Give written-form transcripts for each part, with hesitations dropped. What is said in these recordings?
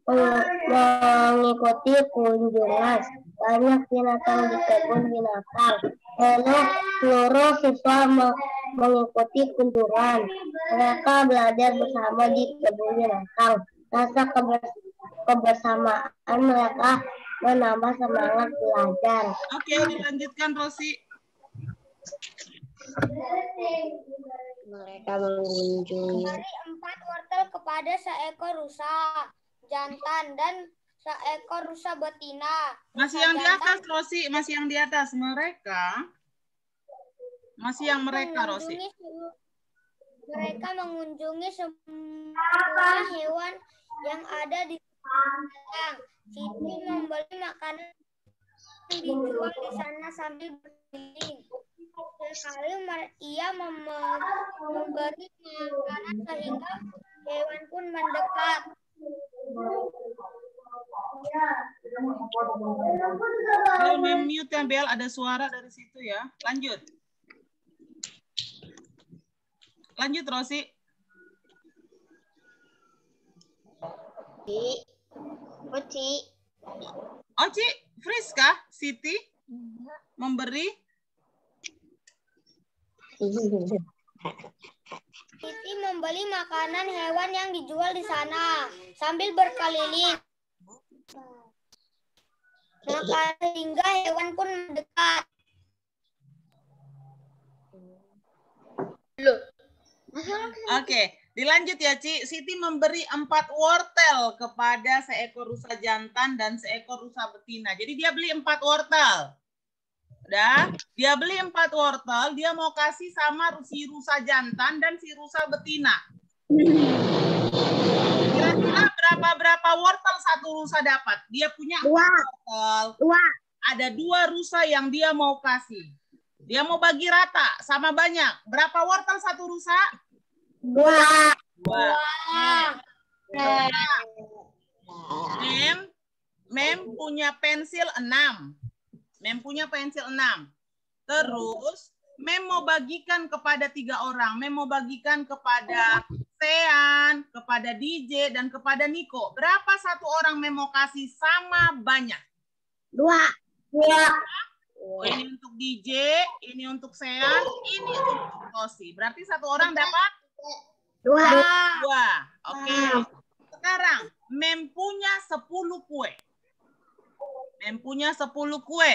mengikuti kunjungan. Banyak binatang di kebun binatang. Lalu seluruh siswa mengikuti kunjungan. Mereka belajar bersama di kebun binatang. Rasa kebersamaan mereka menambah semangat belajar. Oke, dilanjutkan Rosi. Mereka mengunjungi. Memberi 4 wortel kepada seekor rusa jantan dan seekor rusa betina. Masih yang di atas, Rosi. Masih yang di atas. Mereka. Masih yang mereka, Rosi. Mereka mengunjungi semua hewan yang ada di kandang. Siti membeli makanan yang dijual di sana sambil berkeliling. Sekali ia memberi makanan sehingga hewan pun mendekat. Bel, mute ya, Bel. Ada suara dari situ ya. Lanjut. Lanjut, Rosi. Oci, Friska, Siti memberi. Siti membeli makanan hewan yang dijual di sana sambil berkeliling. Hingga hewan pun mendekat. Oke, dilanjut ya, Ci. Siti memberi 4 wortel kepada seekor rusa jantan dan seekor rusa betina. Jadi dia beli 4 wortel. Udah, dia beli 4 wortel, dia mau kasih sama si rusa jantan dan si rusa betina. Kira-kira berapa wortel satu rusa dapat? Dia punya 4 wortel. Ada 2 rusa yang dia mau kasih. Dia mau bagi rata sama banyak. Berapa wortel satu rusa? 2. Mem punya pensil 6. Mem punya pensil 6. Terus Mem mau bagikan kepada 3 orang. Mem mau bagikan kepada Sean, kepada DJ, dan kepada Niko. Berapa satu orang Mem mau kasih sama banyak? 2. Ini untuk DJ, ini untuk Sean, ini untuk Rosi. Berarti satu orang dapat 2. Oke. Sekarang Mem punya 10 kue. Mem punya 10 kue.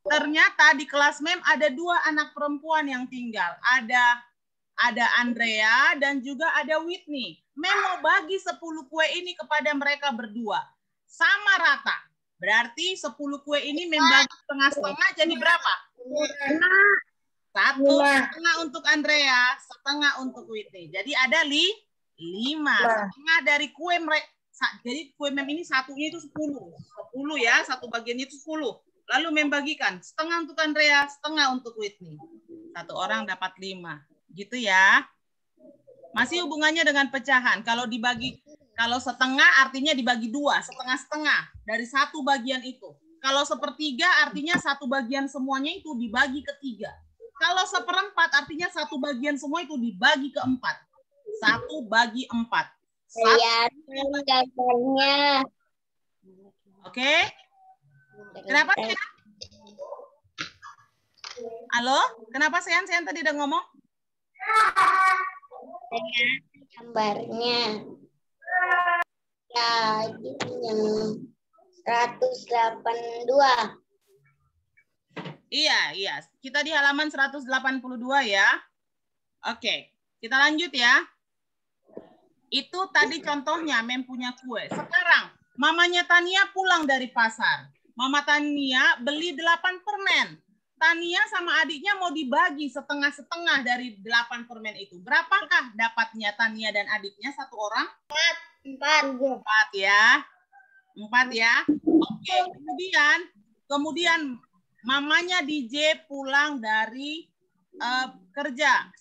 Ternyata di kelas Mem ada 2 anak perempuan yang tinggal. Ada Andrea dan juga ada Whitney. Mem mau bagi 10 kue ini kepada mereka berdua. Sama rata. Berarti 10 kue ini Mem bagi setengah-setengah jadi berapa? 1 setengah untuk Andrea, setengah untuk Whitney. Jadi ada 5. Setengah dari kue mereka. Jadi kue Mem ini satunya itu 10. 10 ya, satu bagiannya itu 10. Lalu Mem bagikan setengah untuk Andrea, setengah untuk Whitney. Satu orang dapat 5. Gitu ya. Masih hubungannya dengan pecahan. Kalau setengah artinya dibagi 2, setengah-setengah dari satu bagian itu. Kalau sepertiga artinya satu bagian semuanya itu dibagi ke 3. Kalau seperempat artinya satu bagian semua itu dibagi ke 4. 1 bagi 4. Gambarnya. Oke? Kenapa Sean? Halo? Kenapa Sean tadi udah ngomong? Gambarnya. Ya, yang 182. Iya. Kita di halaman 182 ya. Oke, kita lanjut ya. Itu tadi contohnya Mem punya kue. Sekarang mamanya Tania pulang dari pasar. Mama Tania beli 8 permen. Tania sama adiknya mau dibagi setengah-setengah dari 8 permen itu. Berapakah dapatnya Tania dan adiknya satu orang? 4 ya. 4 ya. Oke, kemudian mamanya DJ pulang dari kerja.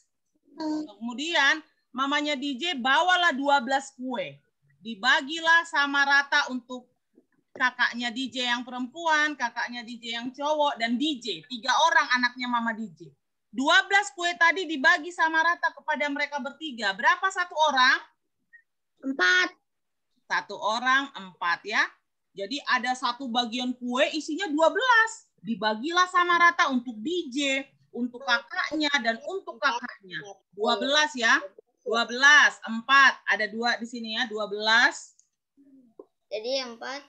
Kemudian mamanya DJ bawalah 12 kue. Dibagilah sama rata untuk kakaknya DJ yang perempuan, kakaknya DJ yang cowok, dan DJ. 3 orang anaknya mama DJ. 12 kue tadi dibagi sama rata kepada mereka bertiga. Berapa satu orang? 4. Satu orang 4 ya. Jadi ada satu bagian kue isinya 12. Dibagilah sama rata untuk DJ, untuk kakaknya, dan untuk kakaknya. 12 ya. 12, 4. Ada 2 di sini ya, 12. Jadi 4.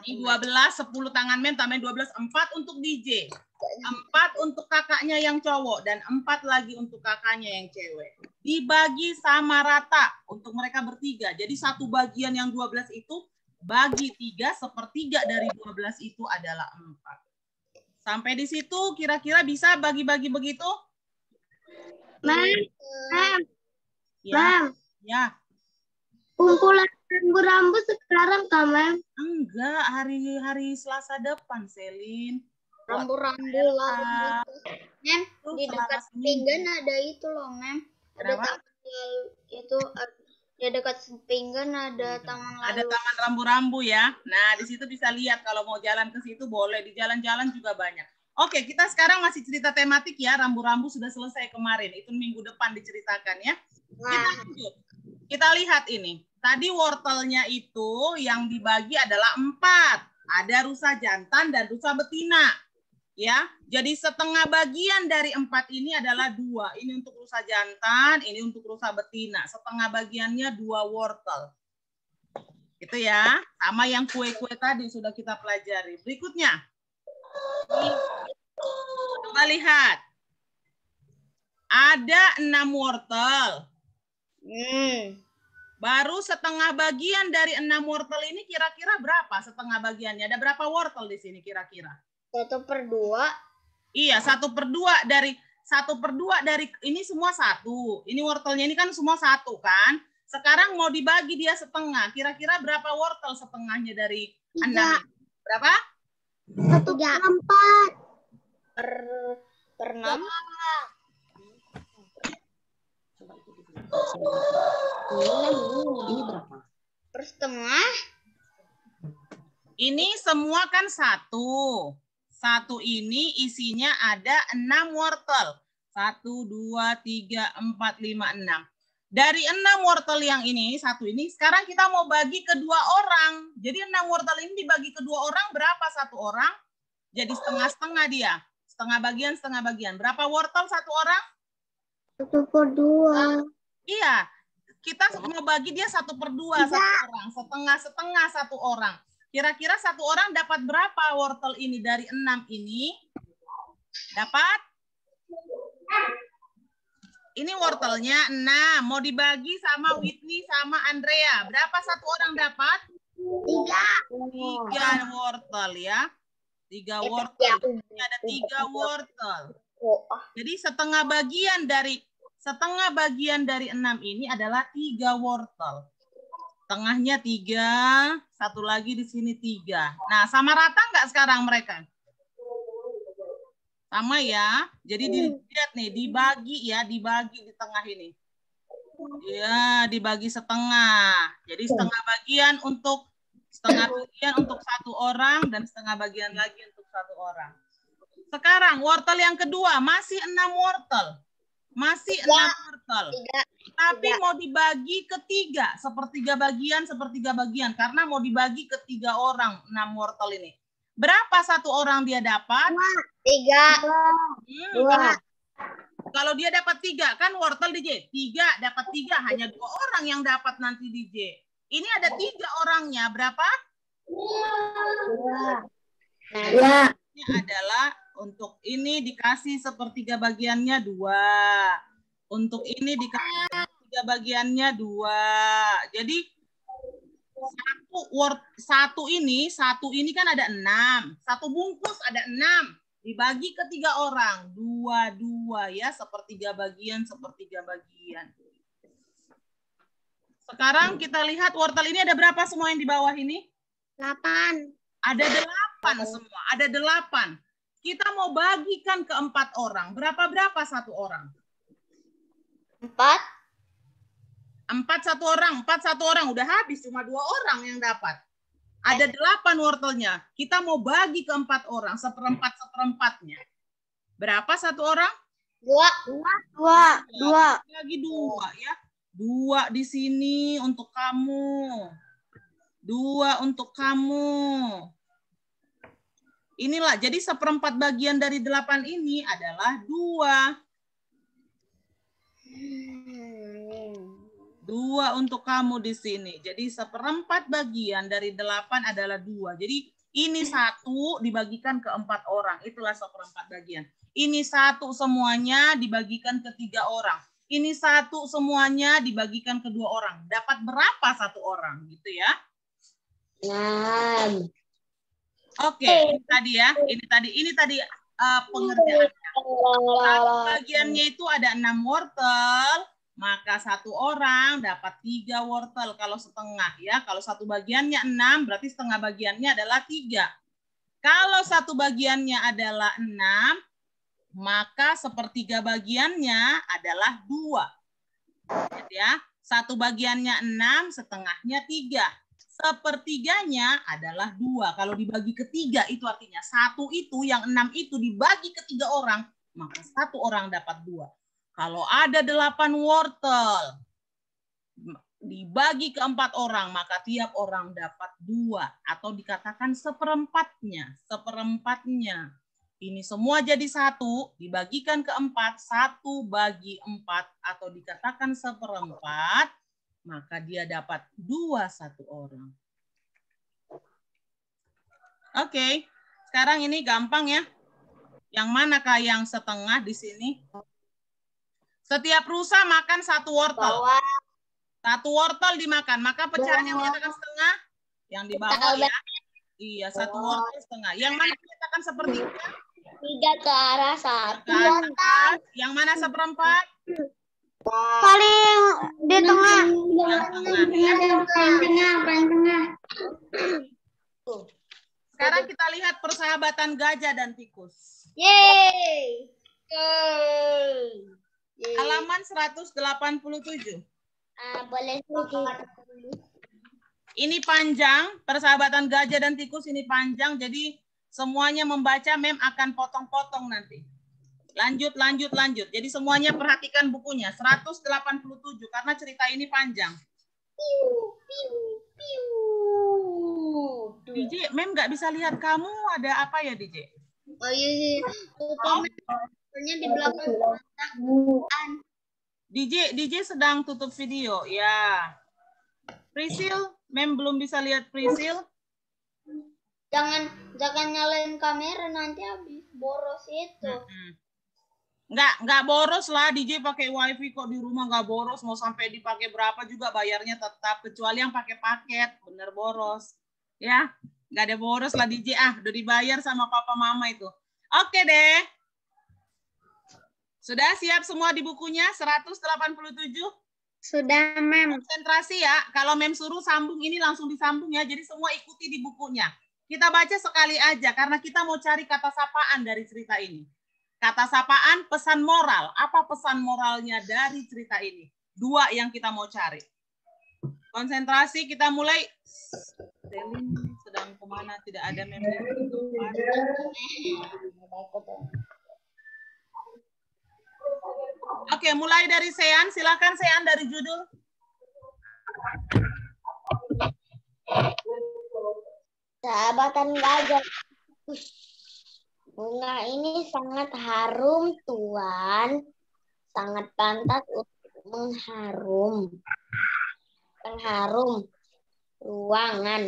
Ini 12, 10 tangan mem, tambahin 12, 4 untuk DJ. 4 untuk kakaknya yang cowok, dan 4 lagi untuk kakaknya yang cewek. Dibagi sama rata untuk mereka bertiga. Jadi satu bagian yang 12 itu bagi 3, sepertiga dari 12 itu adalah 4. Sampai di situ kira-kira bisa bagi-bagi begitu? Ya. Ya. Kumpulan rambu-rambu sekarang Kak, Mem? Enggak, hari Selasa depan, Selin. Rambu-rambu lah. Mem, di dekat pinggan ada itu loh, Mem. Ada taman itu di dekat pinggan ada taman lalu. Ada taman rambu-rambu ya. Nah, di situ bisa lihat kalau mau jalan ke situ boleh, di jalan-jalan juga banyak. Oke, kita sekarang masih cerita tematik ya. Rambu-rambu sudah selesai kemarin. Itu minggu depan diceritakan ya. Kita lanjut. Kita lihat ini. Tadi wortelnya itu yang dibagi adalah 4. Ada rusa jantan dan rusa betina. Ya, jadi setengah bagian dari 4 ini adalah 2. Ini untuk rusa jantan, ini untuk rusa betina. Setengah bagiannya 2 wortel. Itu ya, sama yang kue-kue tadi sudah kita pelajari. Berikutnya. Coba lihat. Ada 6 wortel. Baru setengah bagian dari 6 wortel ini kira-kira berapa setengah bagiannya? Ada berapa wortel di sini kira-kira? 1/2. Iya, 1/2 dari 1/2 dari ini semua 1. Ini wortelnya ini kan semua 1 kan? Sekarang mau dibagi dia setengah. Kira-kira berapa wortel setengahnya dari 6? Berapa? 1/4. Per 6. Ini berapa? Per setengah. Ini semua kan 1. 1 ini isinya ada 6 wortel. 1, 2, 3, 4, 5, 6. Dari 6 wortel yang ini, 1 ini, sekarang kita mau bagi ke 2 orang. Jadi 6 wortel ini dibagi ke 2 orang, berapa 1 orang? Jadi setengah-setengah dia. Setengah bagian. Berapa wortel 1 orang? 1/2. Iya, kita mau bagi dia 1/2 1 orang. Setengah-setengah 1 orang. Kira-kira 1 orang dapat berapa wortel ini dari 6 ini? Dapat? Ini wortelnya 6. Mau dibagi sama Whitney sama Andrea. Berapa 1 orang dapat? 3 wortel ya. 3 wortel. Ini ada 3 wortel. Jadi setengah bagian dari 6 ini adalah 3 wortel. Tengahnya 3, satu lagi di sini 3. Nah, sama rata nggak sekarang mereka? Sama ya. Jadi dilihat nih, dibagi di tengah ini. Ya, dibagi setengah. Jadi setengah bagian untuk 1 orang dan setengah bagian lagi untuk 1 orang. Sekarang wortel yang kedua masih 6 wortel. Masih 6 wortel. Tapi mau dibagi ke 3, sepertiga bagian karena mau dibagi ke 3 orang 6 wortel ini. Berapa 1 orang dia dapat? 3. Kalau dia dapat 3 kan wortel DJ. 3 dapat 3, hanya 2 orang yang dapat nanti DJ. Ini ada 3 orangnya, berapa? Ya. Ini adalah untuk ini dikasih sepertiga bagiannya 2. Untuk ini dikasih sepertiga bagiannya 2. Jadi satu ini kan ada 6. 1 bungkus ada 6. Dibagi ke 3 orang. 2 ya, sepertiga bagian. Sekarang kita lihat wortel ini ada berapa semua yang di bawah ini? 8. Ada 8 semua. Ada 8. Kita mau bagikan ke 4 orang. Berapa 1 orang? 4. 4 1 orang. Udah habis, cuma 2 orang yang dapat. Ada 8 wortelnya. Kita mau bagi ke 4 orang. Seperempatnya. Berapa 1 orang? 2. Lagi 2 ya. 2 di sini untuk kamu. 2 untuk kamu. Inilah, jadi 1/4 bagian dari 8 ini adalah 2. 2 untuk kamu di sini. Jadi 1/4 bagian dari 8 adalah 2. Jadi ini 1 dibagikan ke 4 orang. Itulah 1/4 bagian. Ini 1 semuanya dibagikan ke 3 orang. Ini 1 semuanya dibagikan ke 2 orang. Dapat berapa 1 orang? Gitu ya. 6. Oke, ini tadi ya. Ini tadi pengerjaannya. Satu bagiannya itu ada 6 wortel. Maka 1 orang dapat 3 wortel kalau setengah ya. Kalau 1 bagiannya 6, berarti setengah bagiannya adalah 3. Kalau 1 bagiannya adalah 6, maka 1/3 bagiannya adalah 2. Ya, 1 bagiannya 6, setengahnya 3. 1/3-nya adalah 2. Kalau dibagi ke 3 itu artinya 1 itu yang 6 itu dibagi ke 3 orang, maka 1 orang dapat 2. Kalau ada 8 wortel dibagi ke 4 orang, maka tiap orang dapat 2 atau dikatakan 1/4-nya. 1/4-nya. Ini semua jadi 1 dibagikan ke 4, 1 bagi 4 atau dikatakan 1/4, maka dia dapat 2 1 orang. Oke, sekarang ini gampang ya. Yang manakah yang setengah di sini? Setiap rusa makan 1 wortel. 1 wortel dimakan, maka pecahan yang menyatakan setengah yang di bawah ya. Iya, 1 wortel setengah. Yang mana menyatakan 1/3? 3 ke arah 1. Ke atas. Yang mana 1/4? Paling di tengah. Yang tengah. Paling tengah. Sekarang kita lihat persahabatan gajah dan tikus. Yeay. Halaman 187. Boleh Ini panjang, persahabatan gajah dan tikus ini panjang, jadi semuanya membaca, Mem akan potong-potong nanti. Lanjut. Jadi semuanya perhatikan bukunya, 187, karena cerita ini panjang. DJ, Mem nggak bisa lihat kamu, ada apa ya DJ? Oh iya, tutupannya di belakang. DJ sedang tutup video, ya. Prisil, Mem belum bisa lihat Prisil. Jangan nyalain kamera, nanti habis boros itu. Nggak boros lah, DJ pakai wifi kok di rumah, nggak boros. Mau sampai dipakai berapa juga bayarnya tetap, kecuali yang pakai paket, bener boros. Ya, nggak ada boros lah DJ, udah dibayar sama papa mama itu. Oke deh. Sudah siap semua di bukunya, 187? Sudah, Mem. Konsentrasi ya, kalau Mem suruh sambung ini langsung disambung ya, jadi semua ikuti di bukunya. Kita baca sekali aja, karena kita mau cari kata sapaan dari cerita ini. Kata sapaan, pesan moral. Apa pesan moralnya dari cerita ini? 2 yang kita mau cari. Konsentrasi, kita mulai. Selin sedang kemana? Tidak ada Mem. Oke, mulai dari Sean. Silakan Sean dari judul. Sahabatan gajah. Bunga ini sangat harum, Tuan. Sangat pantas untuk mengharum ruangan.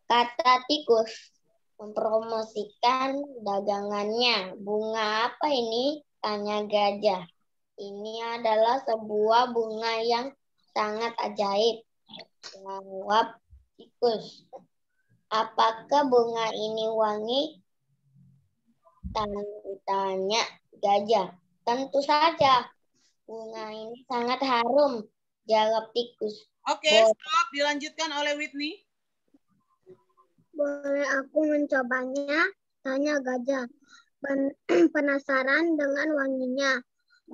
Kata tikus mempromosikan dagangannya. Bunga apa ini? Tanya gajah. Ini adalah sebuah bunga yang sangat ajaib. Jawab tikus. Apakah bunga ini wangi? Tanya gajah. Tentu saja. Bunga ini sangat harum. Jawab tikus. Oke, stop. Dilanjutkan oleh Whitney. Boleh aku mencobanya? Tanya gajah. Penasaran dengan wanginya?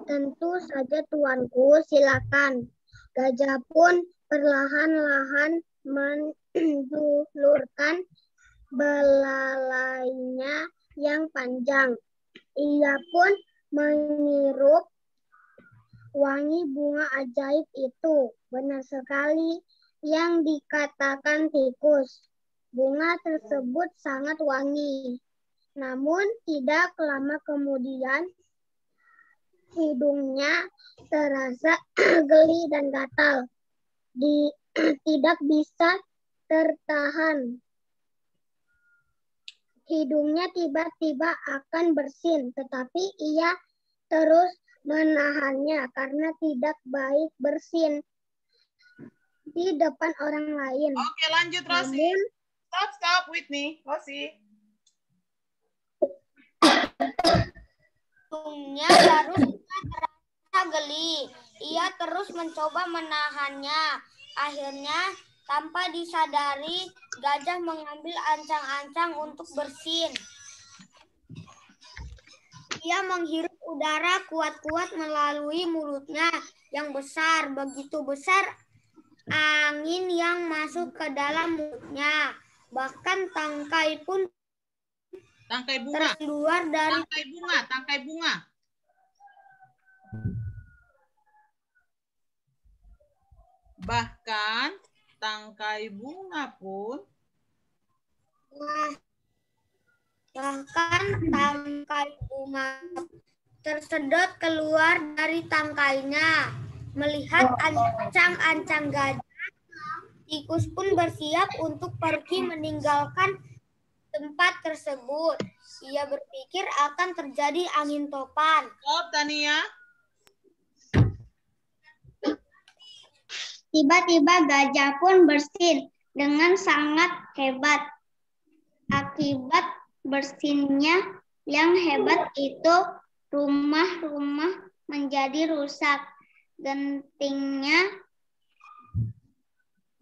Tentu saja tuanku, silakan. Gajah pun perlahan-lahan menjulurkan belalainya yang panjang. Ia pun menghirup wangi bunga ajaib itu. Benar sekali, yang dikatakan tikus. Bunga tersebut sangat wangi. Namun tidak lama kemudian hidungnya terasa geli dan gatal. Tidak bisa tertahan. Hidungnya tiba-tiba akan bersin, tetapi ia terus menahannya karena tidak baik bersin di depan orang lain. Oke, lanjut Rosi. Namun, Stop, Whitney. Rosi. Hidungnya baru terasa geli. Ia terus mencoba menahannya. Akhirnya, tanpa disadari, gajah mengambil ancang-ancang untuk bersin. Ia menghirup udara kuat-kuat melalui mulutnya yang besar. Begitu besar angin yang masuk ke dalam mulutnya. Bahkan tangkai pun terkeluar dari Tangkai bunga. Bahkan tangkai bunga pun tersedot keluar dari tangkainya. Melihat ancang-ancang gajah, tikus pun bersiap untuk pergi meninggalkan tempat tersebut. Ia berpikir akan terjadi angin topan. Stop, Tania. Tiba-tiba gajah pun bersin dengan sangat hebat. Akibat bersinnya yang hebat itu, rumah-rumah menjadi rusak. Gentingnya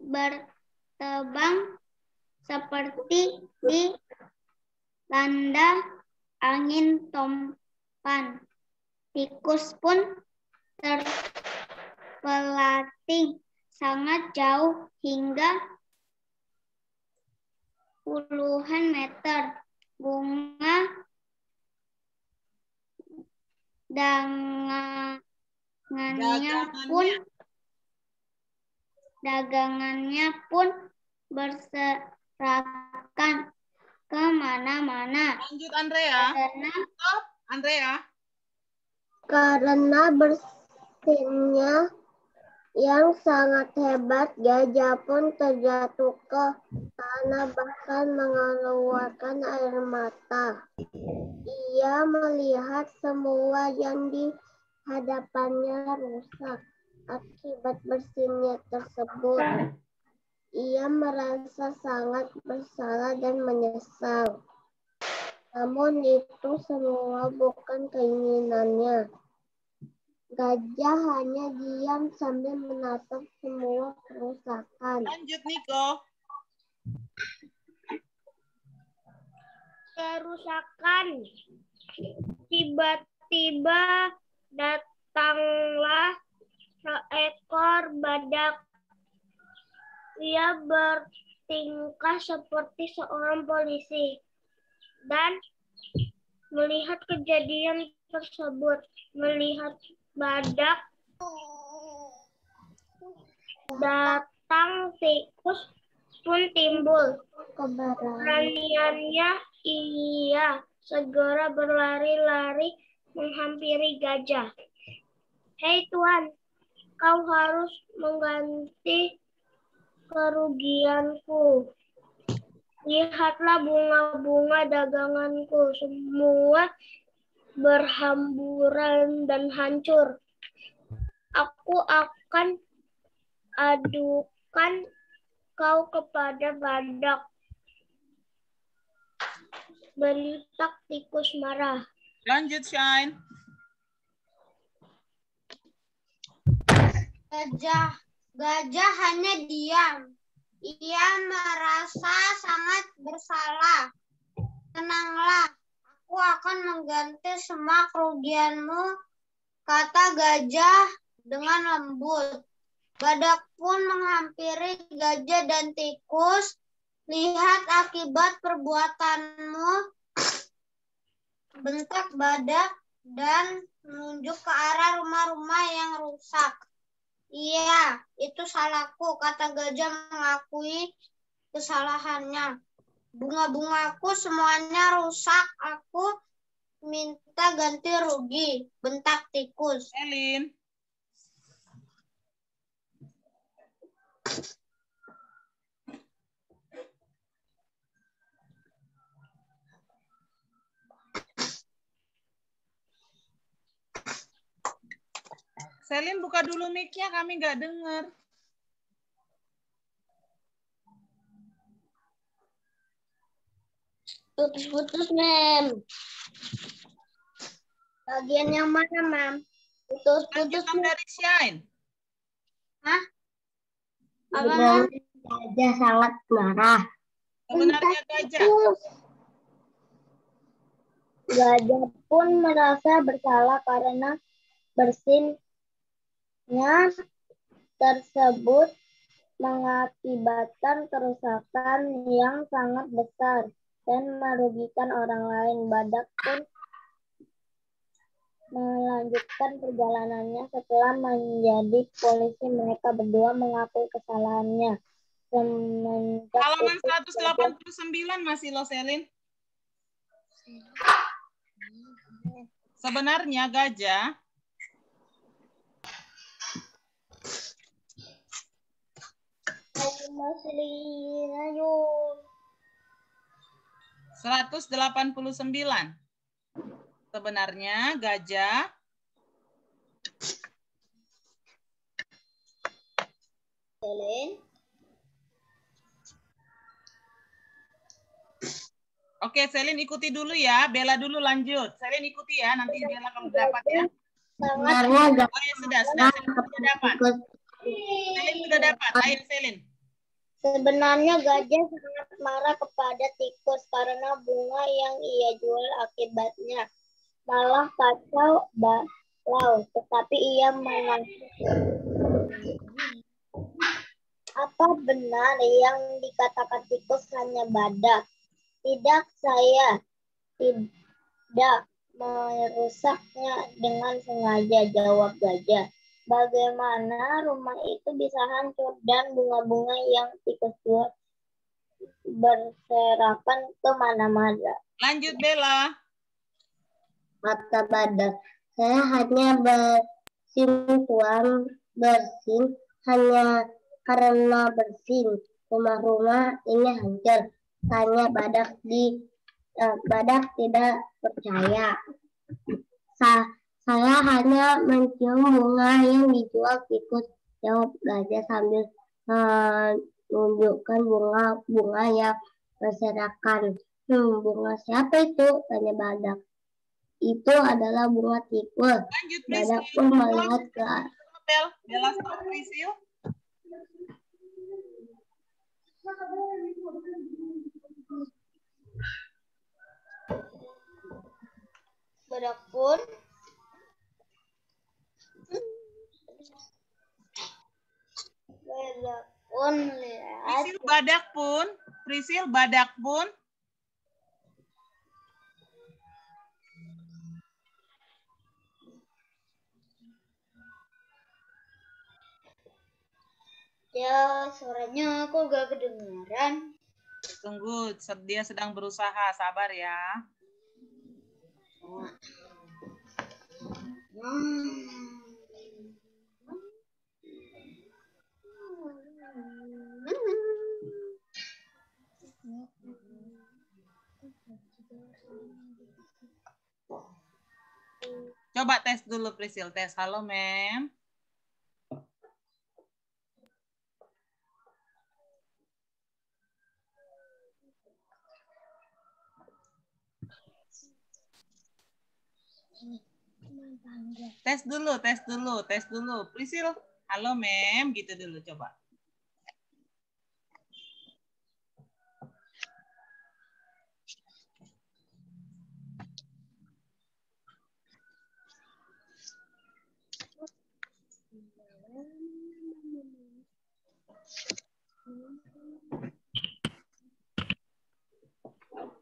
bertebang seperti dilanda angin topan. Tikus pun terpelating sangat jauh hingga puluhan meter. Bunga dagangannya pun berserakan kemana-mana. Lanjut, Andrea. Stop, Andrea. Karena bersinnya yang sangat hebat, gajah pun terjatuh ke tanah bahkan mengeluarkan air mata. Ia melihat semua yang di hadapannya rusak akibat bersinnya tersebut. Ia merasa sangat bersalah dan menyesal. Namun itu semua bukan keinginannya. Gajah hanya diam sambil menatap semua kerusakan. Lanjut, Niko. Kerusakan. Tiba-tiba datanglah seekor badak. Ia bertingkah seperti seorang polisi dan melihat kejadian tersebut. Melihat badak datang, tikus pun timbul. Beraniannya ia segera berlari-lari menghampiri gajah. Hei Tuan, kau harus mengganti kerugianku. Lihatlah bunga-bunga daganganku, semua berhamburan dan hancur. Aku akan adukan kau kepada badak. Belitak tikus marah. Lanjut, Shine. Gajah hanya diam. Ia merasa sangat bersalah. Tenanglah, aku akan mengganti semua kerugianmu, kata gajah dengan lembut. Badak pun menghampiri gajah dan tikus. Lihat akibat perbuatanmu, bentak badak dan menunjuk ke arah rumah-rumah yang rusak. Iya, itu salahku, kata gajah mengakui kesalahannya. Bunga-bungaku semuanya rusak, aku minta ganti rugi, bentak tikus. Selin. Selin buka dulu mic-nya, kami nggak dengar. Putus-putus, Mem. Bagian yang mana, Mem? Putus-putus. Lanjutan dari Shine. Hah? Sebenarnya gajah sangat marah. Sebenarnya gajah. Gajah pun merasa bersalah karena bersinnya tersebut mengakibatkan kerusakan yang sangat besar dan merugikan orang lain. Badak pun melanjutkan perjalanannya. Setelah menjadi polisi, mereka berdua mengakui kesalahannya. Semenjak Halaman itu, 189 masih lo, Selin. Sebenarnya gajah 189. Sebenarnya gajah Selin. Oke, Selin ikuti dulu ya. Bella dulu lanjut. Selin ikuti ya. Nanti Bella kalau dapat ya. Sebenarnya Oh ya, sudah. Selin sudah dapat. Selin sudah dapat. Ayo, Selin. Sebenarnya gajah sangat marah kepada tikus karena bunga yang ia jual akibatnya malah kacau balau. Tetapi ia mengaku, apa benar yang dikatakan tikus hanya badak? Tidak, saya tidak merusaknya dengan sengaja, jawab gajah. Bagaimana rumah itu bisa hancur dan bunga-bunga yang tikus jual berserakan ke mana-mana? Lanjut, Bella. Kata badak, saya hanya bersin tuan, bersin hanya karena bersin. Rumah-rumah ini hancur. Tanya badak badak tidak percaya. Saya hanya mencium bunga yang dijual tikus, jawab gajah sambil menunjukkan bunga yang berserakan. Bunga siapa itu? Tanya badak. Itu adalah bunga tikus. Lanjut, Badak Priscil. pun melihat ke Bella stop, Priscil. Badak pun melihat Priscil, badak pun. Priscil, badak pun. ya, suaranya kok gak kedengaran. Tunggu, dia sedang berusaha. Sabar ya. Coba tes dulu, Priscil. Tes. Halo, Mem. Tes dulu. Priscil, halo, Mem. Gitu dulu, coba.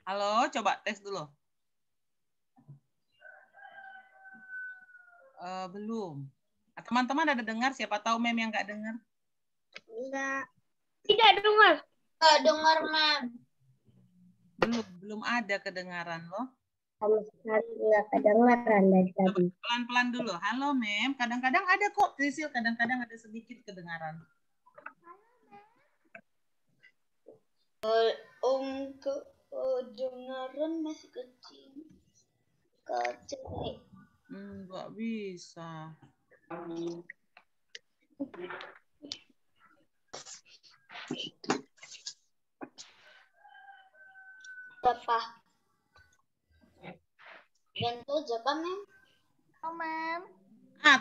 Halo, coba tes dulu. Belum. Teman-teman ada dengar? Siapa tahu Mem yang nggak dengar? Enggak. Tidak dengar. Nggak dengar, Mem. Belum ada kedengaran loh. Sama sekali nggak kedengaran dari tadi. Pelan-pelan dulu. Halo Mem, kadang-kadang ada kok Prisil, kadang-kadang ada sedikit kedengaran. Kedengaran masih kecil. Nggak bisa. Berapa? Gantung siapa, Mem? Mem.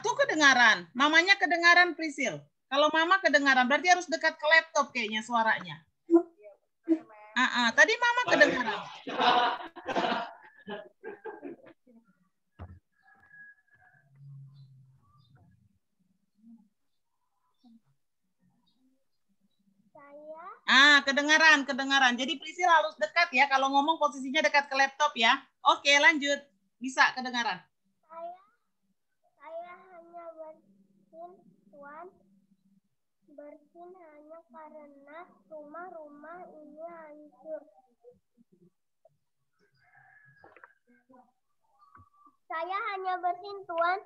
Tuh kedengaran. Mamanya kedengaran Prisil. Kalau mama kedengaran, berarti harus dekat ke laptop kayaknya suaranya. Tadi mama kedengaran. Kedengaran. Jadi Prisil harus dekat ya. Kalau ngomong posisinya dekat ke laptop ya. Oke, lanjut. Bisa kedengaran. Saya hanya bersin, Tuan. Bersin hanya karena rumah-rumah ini hancur. Saya hanya bersin, Tuan.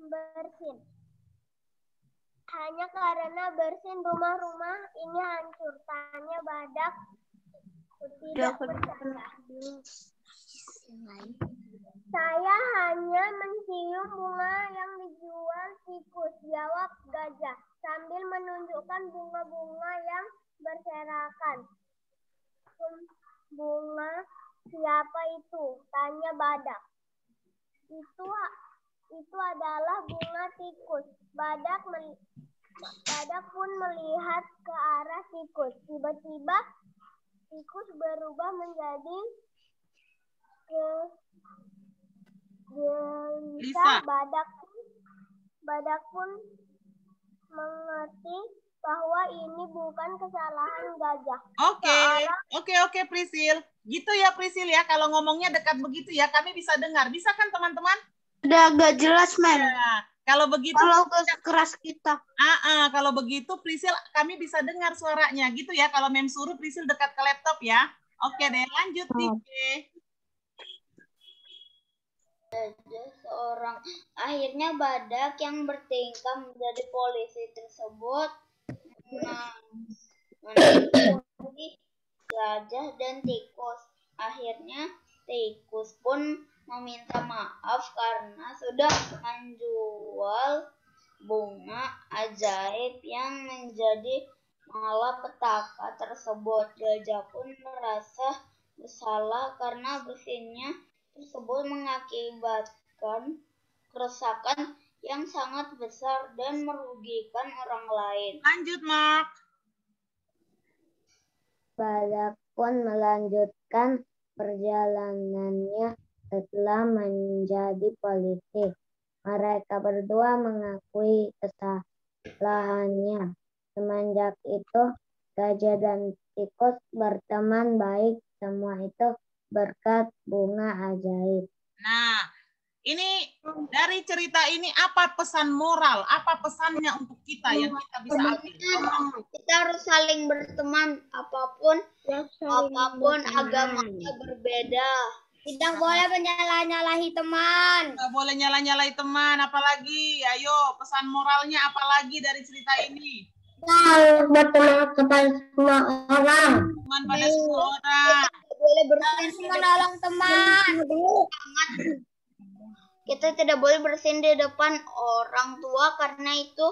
Bersin. Hanya karena bersin rumah-rumah ini hancur. Tanya badak. Tidak bercanda. Saya hanya mencium bunga yang dijual tikus, jawab gajah, sambil menunjukkan bunga-bunga yang berserakan. Bunga siapa itu? Tanya badak. Itu adalah bunga tikus. Badak pun melihat ke arah tikus. Tiba-tiba tikus berubah menjadi gelisah. Badak pun mengerti bahwa ini bukan kesalahan gajah. Oke, Prisil. Gitu ya Prisil ya. Kalau ngomongnya dekat begitu ya, kami bisa dengar. Bisa kan teman-teman? Udah agak jelas, Mem. Ya. Kalau begitu, kalau keras kita. Kalau begitu Prisil kami bisa dengar suaranya gitu ya. Kalau Mem suruh Prisil dekat ke laptop ya. Oke deh, lanjut Tike. Akhirnya badak yang bertingkah menjadi polisi tersebut menakuti gajah dan tikus. Akhirnya tikus pun meminta maaf karena sudah menjual bunga ajaib yang menjadi malapetaka tersebut. Gajah pun merasa bersalah karena bersinnya tersebut mengakibatkan kerusakan yang sangat besar dan merugikan orang lain. Lanjut, Mark. Badak pun melanjutkan perjalanannya setelah menjadi polisi. Mereka berdua mengakui kesalahannya. Semenjak itu, gajah dan tikus berteman baik. Semua itu berkat bunga ajaib. Nah, ini dari cerita ini apa pesan moral? Apa pesannya untuk kita yang kita bisa ambil? Kita harus saling berteman apapun agamanya berbeda. Tidak boleh menyalah-nyalahi teman. Tidak boleh nyalah-nyalahi teman. Apalagi, ayo pesan moralnya apalagi dari cerita ini? Berteman kepada semua orang. Teman pada semua orang. Boleh menolong teman. Kita tidak boleh bersin di depan orang tua karena itu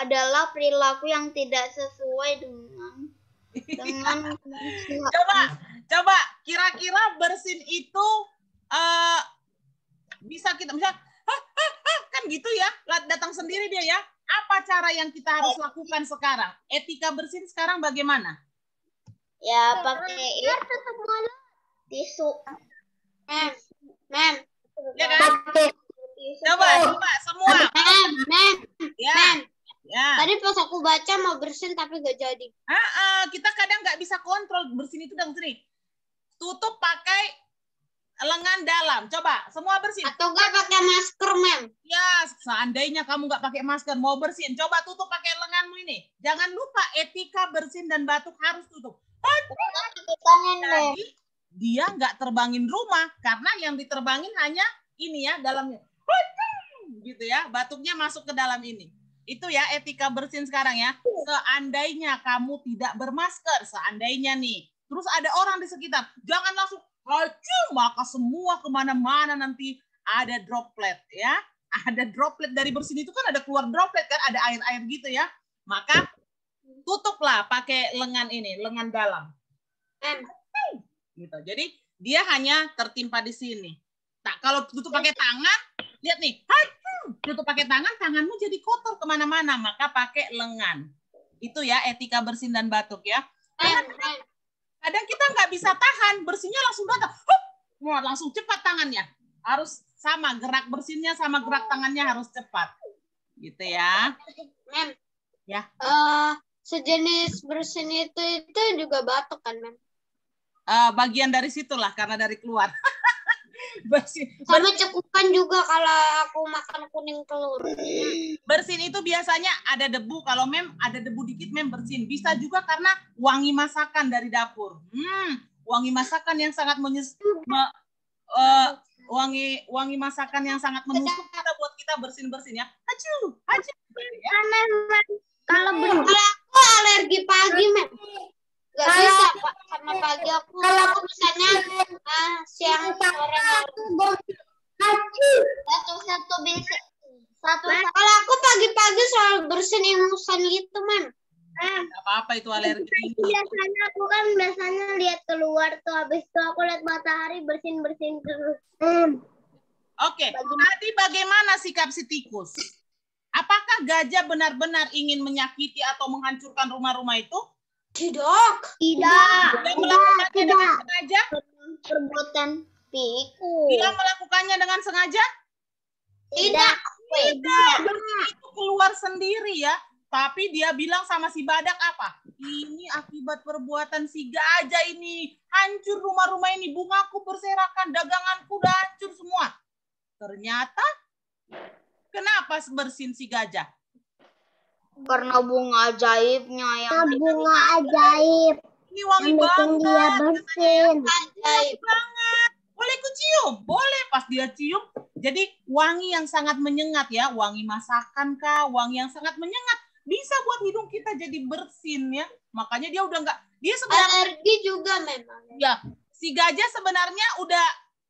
adalah perilaku yang tidak sesuai dengan coba kira-kira bersin itu bisa kita kan gitu ya, datang sendiri dia ya. Apa cara yang kita harus lakukan sekarang? Etika bersin sekarang bagaimana? Ya pakai tisu. Mem. Ya kan? Coba semua. Ya. Tadi pas aku baca mau bersin tapi gak jadi. Kita kadang nggak bisa kontrol bersin itu dalam sini. Tutup pakai lengan dalam. Coba semua bersin. Atau enggak pakai masker, Mem? Ya, seandainya kamu nggak pakai masker, mau bersin, coba tutup pakai lenganmu ini. Jangan lupa etika bersin dan batuk harus tutup. Jadi dia nggak terbangin rumah karena yang diterbangin hanya ini ya dalamnya. Gitu ya, batuknya masuk ke dalam ini. Itu ya etika bersin sekarang ya. Seandainya kamu tidak bermasker, seandainya nih, terus ada orang di sekitar, jangan langsung hacu, maka semua kemana-mana nanti ada droplet ya. Ada droplet dari bersin itu kan ada keluar droplet kan, ada air-air gitu ya. Maka tutuplah pakai lengan ini, lengan dalam. Gitu. Jadi dia hanya tertimpa di sini. Tak kalau tutup pakai tangan, lihat nih, tutup pakai tangan, tanganmu jadi kotor kemana-mana, maka pakai lengan. Itu ya etika bersin dan batuk ya. Kadang kita nggak bisa tahan, bersinnya langsung datang, langsung cepat tangannya. Harus sama, gerak bersinnya sama gerak tangannya harus cepat. Gitu ya. Mem. Ya. Sejenis bersin itu juga batuk kan, Mem? Bagian dari situlah, karena dari keluar. Sama cekukan juga kalau aku makan kuning telur. Bersin itu biasanya ada debu. Kalau Mem ada debu dikit, Mem bersin. Bisa juga karena wangi masakan dari dapur. Wangi masakan yang sangat wangi masakan yang sangat menusuk kita buat kita bersin-bersin ya. Hacu. Ya. Kalau aku alergi pagi, Mem. Gak bisa, Pak. Karena pagi aku misalnya siang sore satu bisa. Kalau aku pagi-pagi selalu bersin ingusan gitu, Man. Gak apa-apa itu alergi. Biasanya lihat keluar tuh, habis itu aku lihat matahari bersin terus. Oke, tadi bagaimana sikap si tikus? Apakah gajah benar-benar ingin menyakiti atau menghancurkan rumah-rumah itu? Tidak. Dia melakukannya dengan sengaja? Perbuatan tikus. Dia melakukannya dengan sengaja? Tidak. Itu keluar sendiri ya. Tapi dia bilang sama si badak apa? Ini akibat perbuatan si gajah ini. Hancur rumah-rumah ini. Bungaku berserakan. Daganganku udah hancur semua. Ternyata, kenapa bersin si gajah? Karena bunga ajaibnya yang bunga ajaib. Ini wangi yang bikin banget. dia bersin. Ajaib banget. Boleh ku cium? Boleh. Pas dia cium, jadi wangi yang sangat menyengat ya. Wangi masakan kah? Wangi yang sangat menyengat. Bisa buat hidung kita jadi bersin ya. Makanya dia udah enggak. Dia sebenarnya alergi juga memang. Ya, si gajah sebenarnya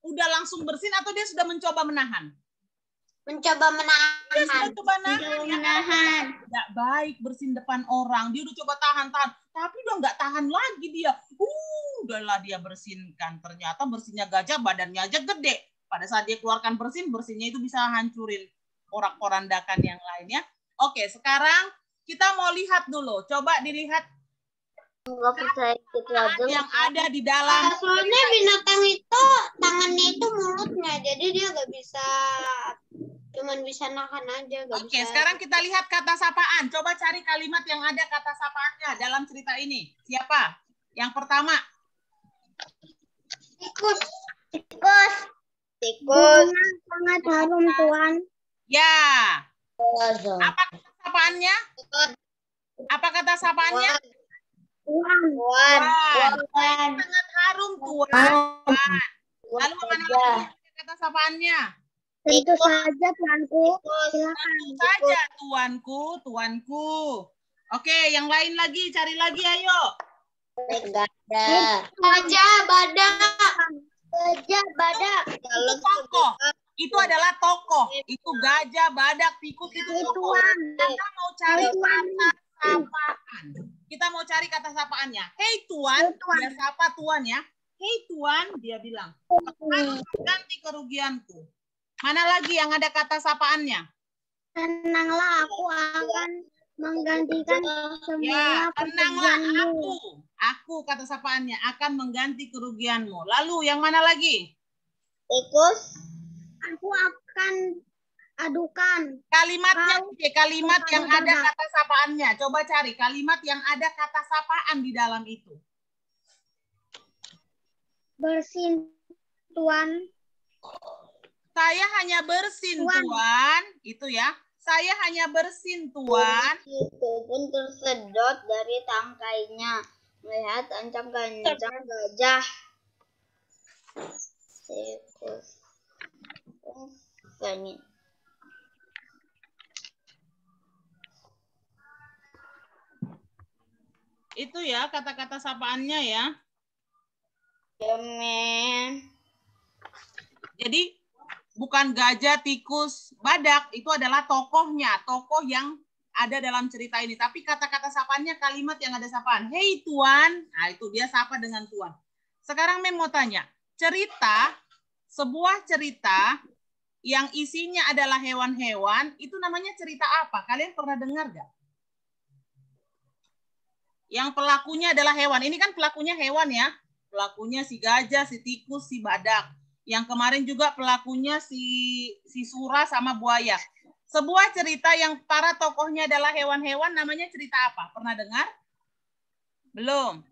udah langsung bersin atau dia sudah mencoba menahan? Mencoba menahan. Dia sudah coba nahan. Tidak baik bersin depan orang. Dia udah coba tahan. Tapi udah nggak tahan lagi dia. Udahlah dia bersinkan. Ternyata bersinnya gajah badannya aja gede. Pada saat dia keluarkan bersinnya itu bisa hancurin porak-porandakan yang lainnya. Oke, sekarang kita mau lihat dulu. Coba dilihat yang ada di dalam. Soalnya binatang itu tangannya itu mulutnya. Jadi dia nggak bisa. Cuman bisa nahan aja. Oke, sekarang kita lihat kata sapaan. Coba cari kalimat yang ada kata sapaannya dalam cerita ini. Siapa? Yang pertama. Tikus. Sangat harum, Tuan. Ya. Apa kata sapaannya? Apa kata sapaannya? Tuan. Sangat harum, Tuan. Lalu mana kata sapaannya? Tentu saja, Tuanku. Silakan. Tentu saja, tuanku. Oke, yang lain lagi, cari lagi, ayo. Gajah, badak. Itu tokoh. Itu adalah tokoh. Itu gajah, badak, tikus, itu tokoh. Kita mau cari kata sapaan. Kita mau cari kata sapaannya. Hei Tuan, dia sapa Tuan ya. Hei Tuan, dia bilang. Ganti kerugianku. Mana lagi yang ada kata sapaannya? Tenanglah, aku akan menggantikan semua kerugianmu. Aku kata sapaannya akan mengganti kerugianmu. Lalu yang mana lagi? Tikus. Aku akan adukan. Kalimatnya, kalimat yang ada kata sapaannya. Coba cari kalimat yang ada kata sapaan di dalam itu. Bersin Tuan. Saya hanya bersin, Tuan. Itu ya. Saya hanya bersin, Tuan. Itu pun tersedot dari tangkainya. Melihat ancam-ancam gajah. Tikus. Gani. Itu ya kata-kata sapaannya ya. Cemen. Jadi bukan gajah, tikus, badak. Itu adalah tokohnya. Tokoh yang ada dalam cerita ini. Tapi kata-kata sapaannya kalimat yang ada sapaan. Hei Tuan. Nah itu dia sapa dengan Tuan. Sekarang Mem mau tanya. Sebuah cerita yang isinya adalah hewan-hewan. Itu namanya cerita apa? Kalian pernah dengar gak? Yang pelakunya adalah hewan. Ini kan pelakunya hewan ya. Pelakunya si gajah, si tikus, si badak. Yang kemarin juga pelakunya si sura sama buaya. Sebuah cerita yang para tokohnya adalah hewan-hewan namanya cerita apa? Pernah dengar? Belum?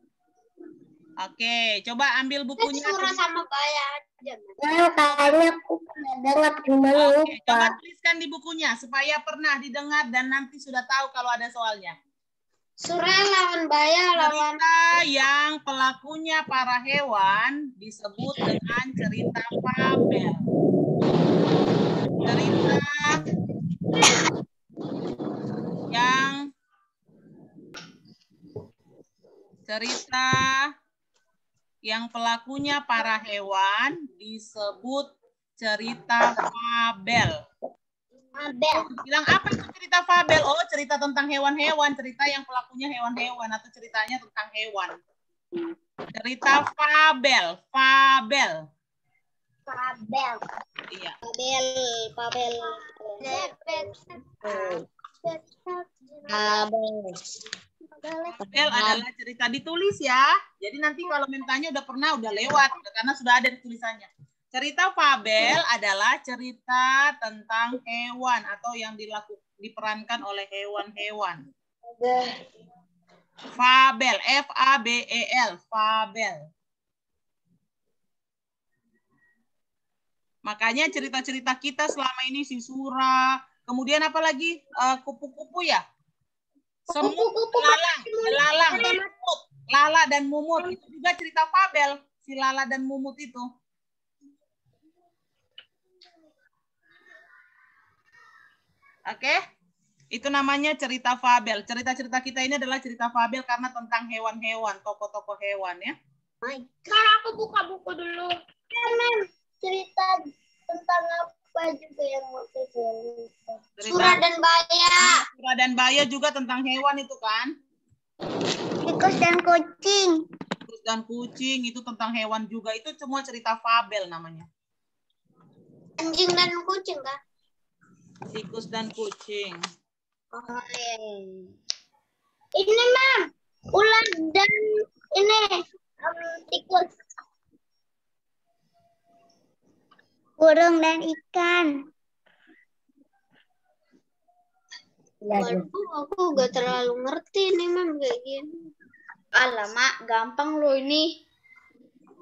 Oke, coba ambil bukunya. Sura sama buaya aja. Kayaknya aku pernah dengar, cuma Oke, coba lupa. tuliskan di bukunya supaya pernah didengar dan nanti sudah tahu kalau ada soalnya. Sura lawan buaya lawan. Cerita yang pelakunya para hewan disebut dengan cerita fabel. Cerita yang pelakunya para hewan disebut cerita fabel. Bilang apa itu cerita fabel? Oh, cerita tentang hewan-hewan, cerita yang pelakunya hewan-hewan atau ceritanya tentang hewan. Cerita fabel, fabel. Fabel. Iya. Fabel. Fabel adalah cerita ditulis ya. Jadi nanti kalau mintanya udah pernah, udah lewat, karena sudah ada di tulisannya. Cerita fabel adalah cerita tentang hewan atau yang diperankan oleh hewan-hewan. Fabel, F-A-B-E-L, fabel. Makanya cerita-cerita kita selama ini si Sura, kemudian apa lagi? Kupu-kupu ya? Semut, belalang, mumut, Lala dan Mumut. Itu juga cerita fabel, si Lala dan Mumut itu. Oke, itu namanya cerita fabel. Cerita-cerita kita ini adalah cerita fabel karena tentang hewan-hewan, tokoh-tokoh hewan ya. Sekarang aku buka buku dulu. Cerita tentang apa juga yang mau cerita? Sura dan buaya. Sura dan buaya juga tentang hewan itu kan. Tikus dan kucing. Tikus dan kucing itu tentang hewan juga. Itu semua cerita fabel namanya. Anjing dan kucing kan? Tikus dan kucing. Oh, ini Mam, ular dan ini tikus. Burung dan ikan. Waduh, aku gak terlalu ngerti nih Mam kayak gini. Alamak, gampang loh ini.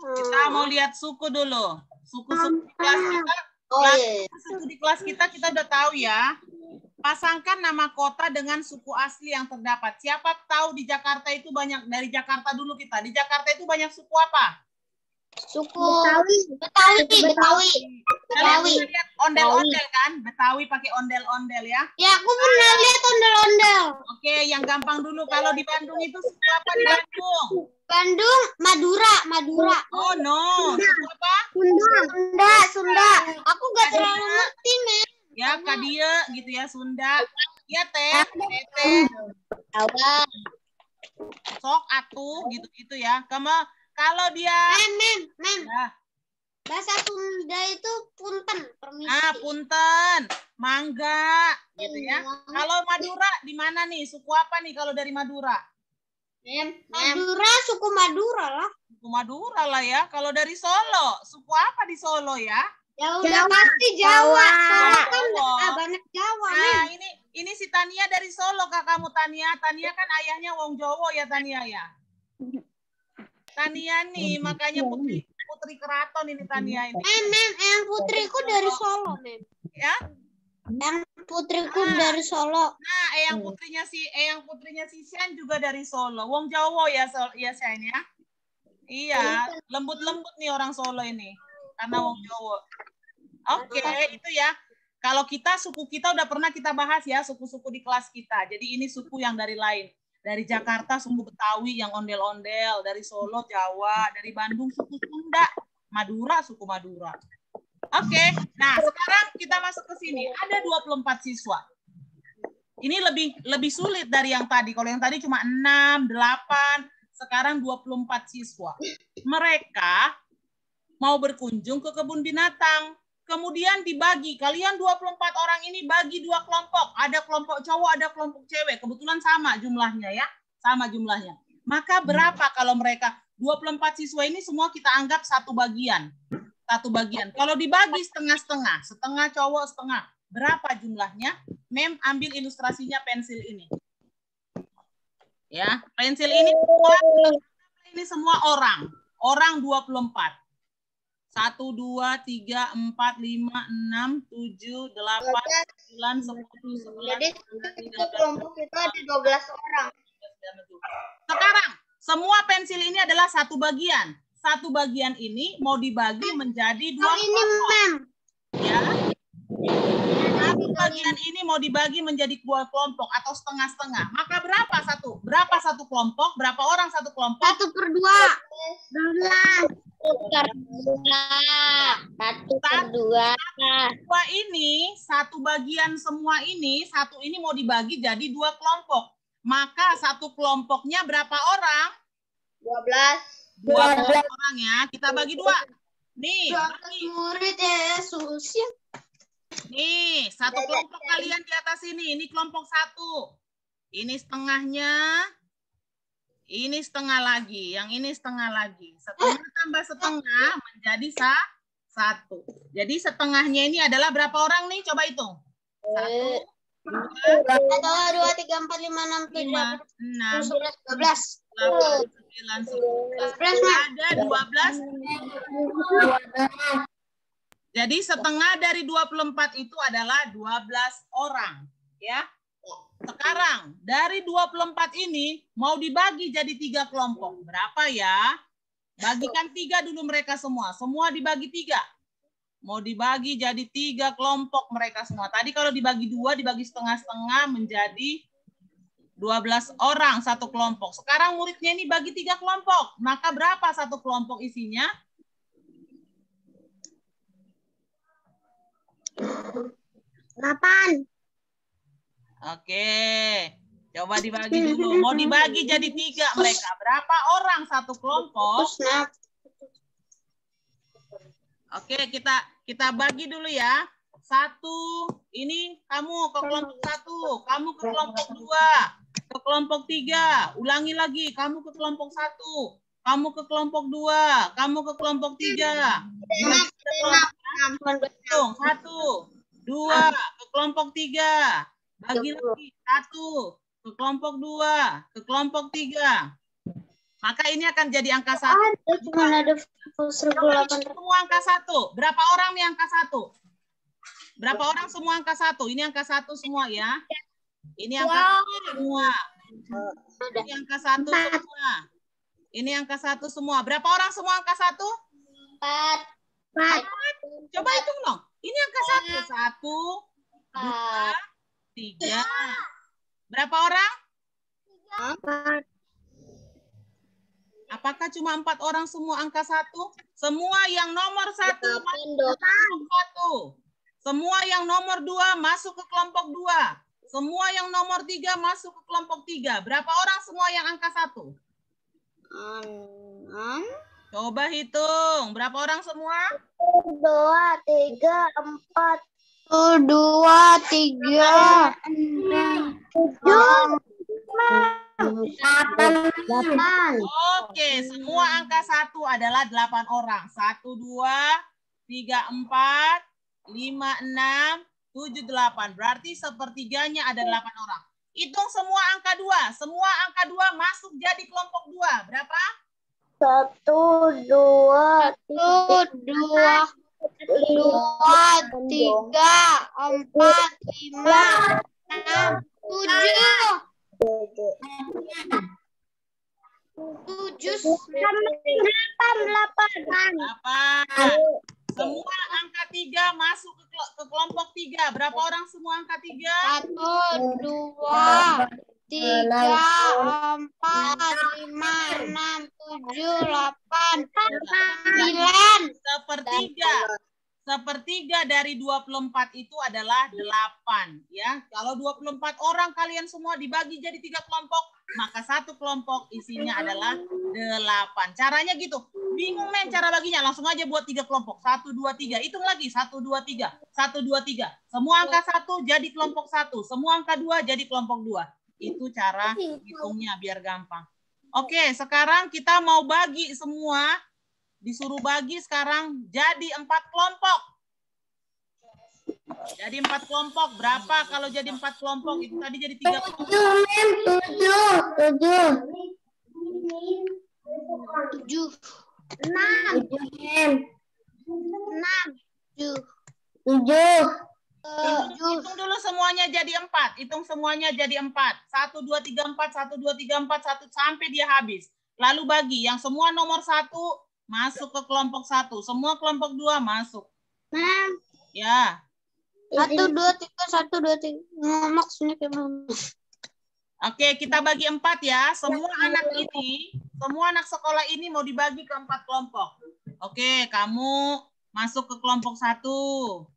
Kita mau lihat suku dulu. Suku-suku di kelas kita. Suku di kelas kita udah tahu ya. Pasangkan nama kota dengan suku asli yang terdapat. Siapa tahu di Jakarta itu banyak, dari Jakarta dulu kita. Di Jakarta itu banyak suku apa? Suku Betawi. Kalian lihat ondel-ondel kan? Betawi pakai ondel-ondel ya. Ya, aku pernah lihat ondel-ondel. Oke, yang gampang dulu. Kalau di Bandung itu suku apa di Bandung? Bandung, Madura. Oh no. Suku apa? Sunda. Aku gak terlalu ngerti, Men. Ya, Kadia gitu ya, Sunda. Ya, Teh. Sok atuh gitu-gitu ya. Kalau dia Mem. ya. Bahasa Sunda itu punten, permisi. Punten, mangga gitu ya. Kalau Madura di mana nih? Suku apa nih kalau dari Madura? Madura, suku Madura lah. Suku Madura lah ya. Kalau dari Solo, suku apa di Solo ya? Ya udah pasti Jawa. Solo. Banyak Jawa, Nah, ini si Tania dari Solo, kakakmu Tania. Tania kan ayahnya wong Jowo ya, Tania ya. Tania nih, makanya Putri putri keraton ini Tania ini. Mem, yang putriku dari Solo, Mem. Ya? Yang putriku dari Solo. Nah, yang putrinya si Sian juga dari Solo. Wong Jawa ya, Sian ya. Iya, lembut-lembut nih orang Solo ini. Karena wong Jawa. Oke, itu ya. Kalau suku kita udah pernah kita bahas ya, suku-suku di kelas kita. Jadi ini suku yang dari lain. Dari Jakarta suku Betawi yang ondel-ondel, dari Solo Jawa, dari Bandung suku Sunda, Madura suku Madura. Oke, nah sekarang kita masuk ke sini. Ada 24 siswa. Ini lebih sulit dari yang tadi. Kalau yang tadi cuma 6, 8, sekarang 24 siswa. Mereka mau berkunjung ke kebun binatang. Kemudian dibagi, kalian 24 orang ini bagi 2 kelompok. Ada kelompok cowok, ada kelompok cewek. Kebetulan sama jumlahnya ya. Sama jumlahnya. Maka berapa kalau mereka 24 siswa ini semua kita anggap satu bagian. Satu bagian. Kalau dibagi setengah-setengah, setengah cowok, setengah. Berapa jumlahnya? Mem ambil ilustrasinya pensil ini. Ya, pensil ini semua orang. Orang 24. 1, 2, 3, 4, 5, 6, 7, 8, 9, 10, 11, Jadi satu kelompok itu ada 12 orang. Sekarang, semua pensil ini adalah satu bagian. Satu bagian ini mau dibagi menjadi 2 kelompok. Ya. Satu bagian ini mau dibagi menjadi 2 kelompok atau setengah-setengah. Maka berapa satu? Berapa satu kelompok? Berapa orang satu kelompok? 1/2. 1/2. Ini satu bagian semua ini, satu ini mau dibagi jadi 2 kelompok. Maka satu kelompoknya berapa orang? 12. 12 orang ya. Kita bagi 2. Nih, bagi. Murid Yesus. Nih, satu kelompok kalian di atas ini. Ini kelompok 1. Ini setengahnya. Ini setengah lagi, yang ini setengah lagi. Setengah tambah setengah menjadi 1. Jadi setengahnya ini adalah berapa orang nih? Coba hitung. 1, 2, 3, 4, 5, 6, 7, 6, 12. 8, 9, 10. Ada 12. Jadi setengah dari 24 itu adalah 12 orang. Ya. Sekarang, dari 24 ini mau dibagi jadi 3 kelompok. Berapa ya? Bagikan 3 dulu mereka semua. Semua dibagi 3. Mau dibagi jadi 3 kelompok mereka semua. Tadi kalau dibagi 2, dibagi setengah-setengah menjadi 12 orang satu kelompok. Sekarang muridnya ini bagi 3 kelompok. Maka berapa satu kelompok isinya? 8. Oke, coba dibagi dulu. Mau dibagi jadi 3 mereka. Berapa orang satu kelompok? Oke, kita bagi dulu ya. 1, ini kamu ke kelompok 1, kamu ke kelompok 2, ke kelompok 3. Ulangi lagi, kamu ke kelompok 1, kamu ke kelompok 2, kamu ke kelompok 3. 1, 2, ke kelompok 3. Bagi lagi 1, ke kelompok 2, ke kelompok 3. Maka ini akan jadi angka 1. Semua angka 1. Berapa orang nih angka 1? Berapa orang semua angka 1? Ini angka 1 semua ya. Ini angka 1 semua. Ini angka 1 semua. Ini angka 1 semua. Berapa orang semua angka 1? 4. Coba hitung dong. Ini angka 1. 1, 2, 3. Berapa orang? 4. Apakah cuma 4 orang semua angka 1? Semua yang nomor 1 masuk ke kelompok 1. Semua yang nomor 2 masuk ke kelompok 2. Semua yang nomor 3 masuk ke kelompok 3. Berapa orang semua yang angka 1? 6. Coba hitung. Berapa orang semua? 2, 3, 4. 2, 3, 7, 8. Oke, semua angka 1 adalah 8 orang. 1, 2, 3, 4, 5, 6, 7, 8. Berarti sepertiganya ada 8 orang. Hitung semua angka 2. Semua angka 2 masuk jadi kelompok 2. Berapa? 1, 2, 3, 4, 5, 6, 7, 8. Semua angka 3 masuk ke kelompok 3. Berapa orang semua angka 3? 1, 2, 3, 4, 5, 6, 7, 8, 9. Sepertiga dari 24 itu adalah 8. Ya, kalau 24 orang kalian semua dibagi jadi 3 kelompok, maka satu kelompok isinya adalah 8. Caranya gitu. Bingung men cara baginya? Langsung aja buat 3 kelompok. 1, 2, 3. Hitung lagi. 1, 2, 3. 1, 2, 3. Semua angka 1 jadi kelompok 1. Semua angka 2 jadi kelompok 2. Itu cara hitungnya biar gampang. Oke, sekarang kita mau bagi semua. Disuruh bagi sekarang jadi 4 kelompok. Jadi 4 kelompok. Berapa kalau jadi 4 kelompok? Itu tadi jadi 3 kelompok. 7. Hitung dulu semuanya jadi 4. Hitung semuanya jadi 4. 1, 2, 3, 4. 1, 2, 3, 4. 1 sampai dia habis. Lalu bagi. Yang semua nomor 1 masuk ke kelompok 1. Semua kelompok 2 masuk. Ya. 1, 2, 3, 1, 2, 3. Maksudnya kayak mana? Oke, kita bagi 4 ya. Semua anak sekolah ini mau dibagi ke 4 kelompok. Oke, kamu masuk ke kelompok 1.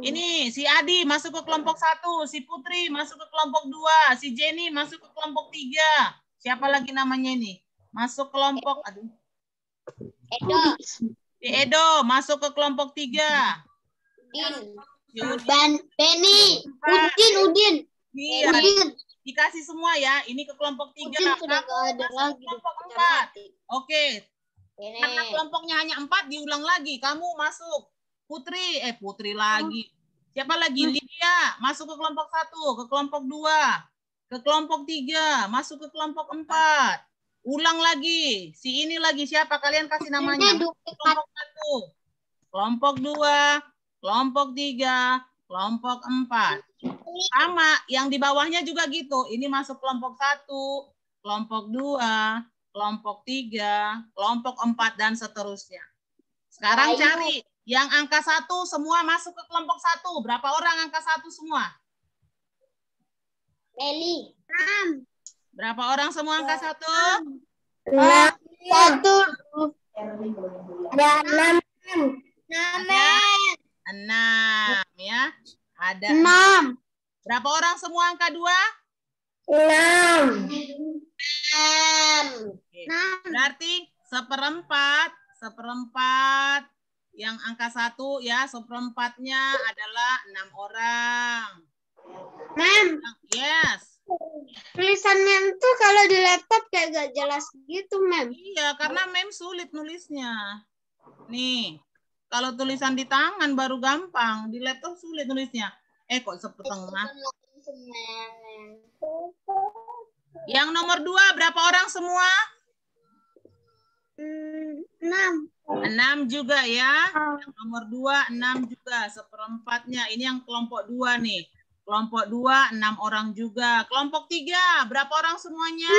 Ini si Adi masuk ke kelompok 1, si Putri masuk ke kelompok 2, si Jenny masuk ke kelompok 3. Siapa lagi namanya ini? Masuk kelompok, Edo masuk ke kelompok 3. Udin. Iya. Dikasih semua ya. Ini ke kelompok 3. Sudah nggak ada lagi. Kelompok 4. Oke. Karena kelompoknya hanya 4, diulang lagi. Kamu masuk. Putri lagi. Siapa lagi? Lydia masuk ke kelompok 1, ke kelompok 2, ke kelompok 3, masuk ke kelompok 4. Ulang lagi. Si ini lagi siapa? Kalian kasih namanya. Kelompok 1, kelompok 2, kelompok 3, kelompok 4. Sama, yang di bawahnya juga gitu. Ini masuk kelompok 1, kelompok 2, kelompok 3, kelompok 4, dan seterusnya. Sekarang cari. Yang angka 1 semua masuk ke kelompok 1. Berapa orang angka 1 semua? Meli. Berapa orang semua angka 1? 6. Ada 6. 6 ya. Ada 6. Berapa orang semua angka 2? 6. Oke. Berarti seperempat yang angka 1 ya, seperempatnya adalah 6 orang. Mem, Yes. tulisannya itu kalau di laptop kayak gak jelas gitu, Mem. Iya, karena Mem sulit nulisnya. Nih, kalau tulisan di tangan baru gampang, di laptop sulit nulisnya. Kok setengah? Yang nomor 2 berapa orang semua? 6. 6 juga ya. Yang nomor 2 6 juga, seperempatnya. Ini yang kelompok 2 nih. Kelompok 2 6 orang juga. Kelompok 3 berapa orang semuanya? 6.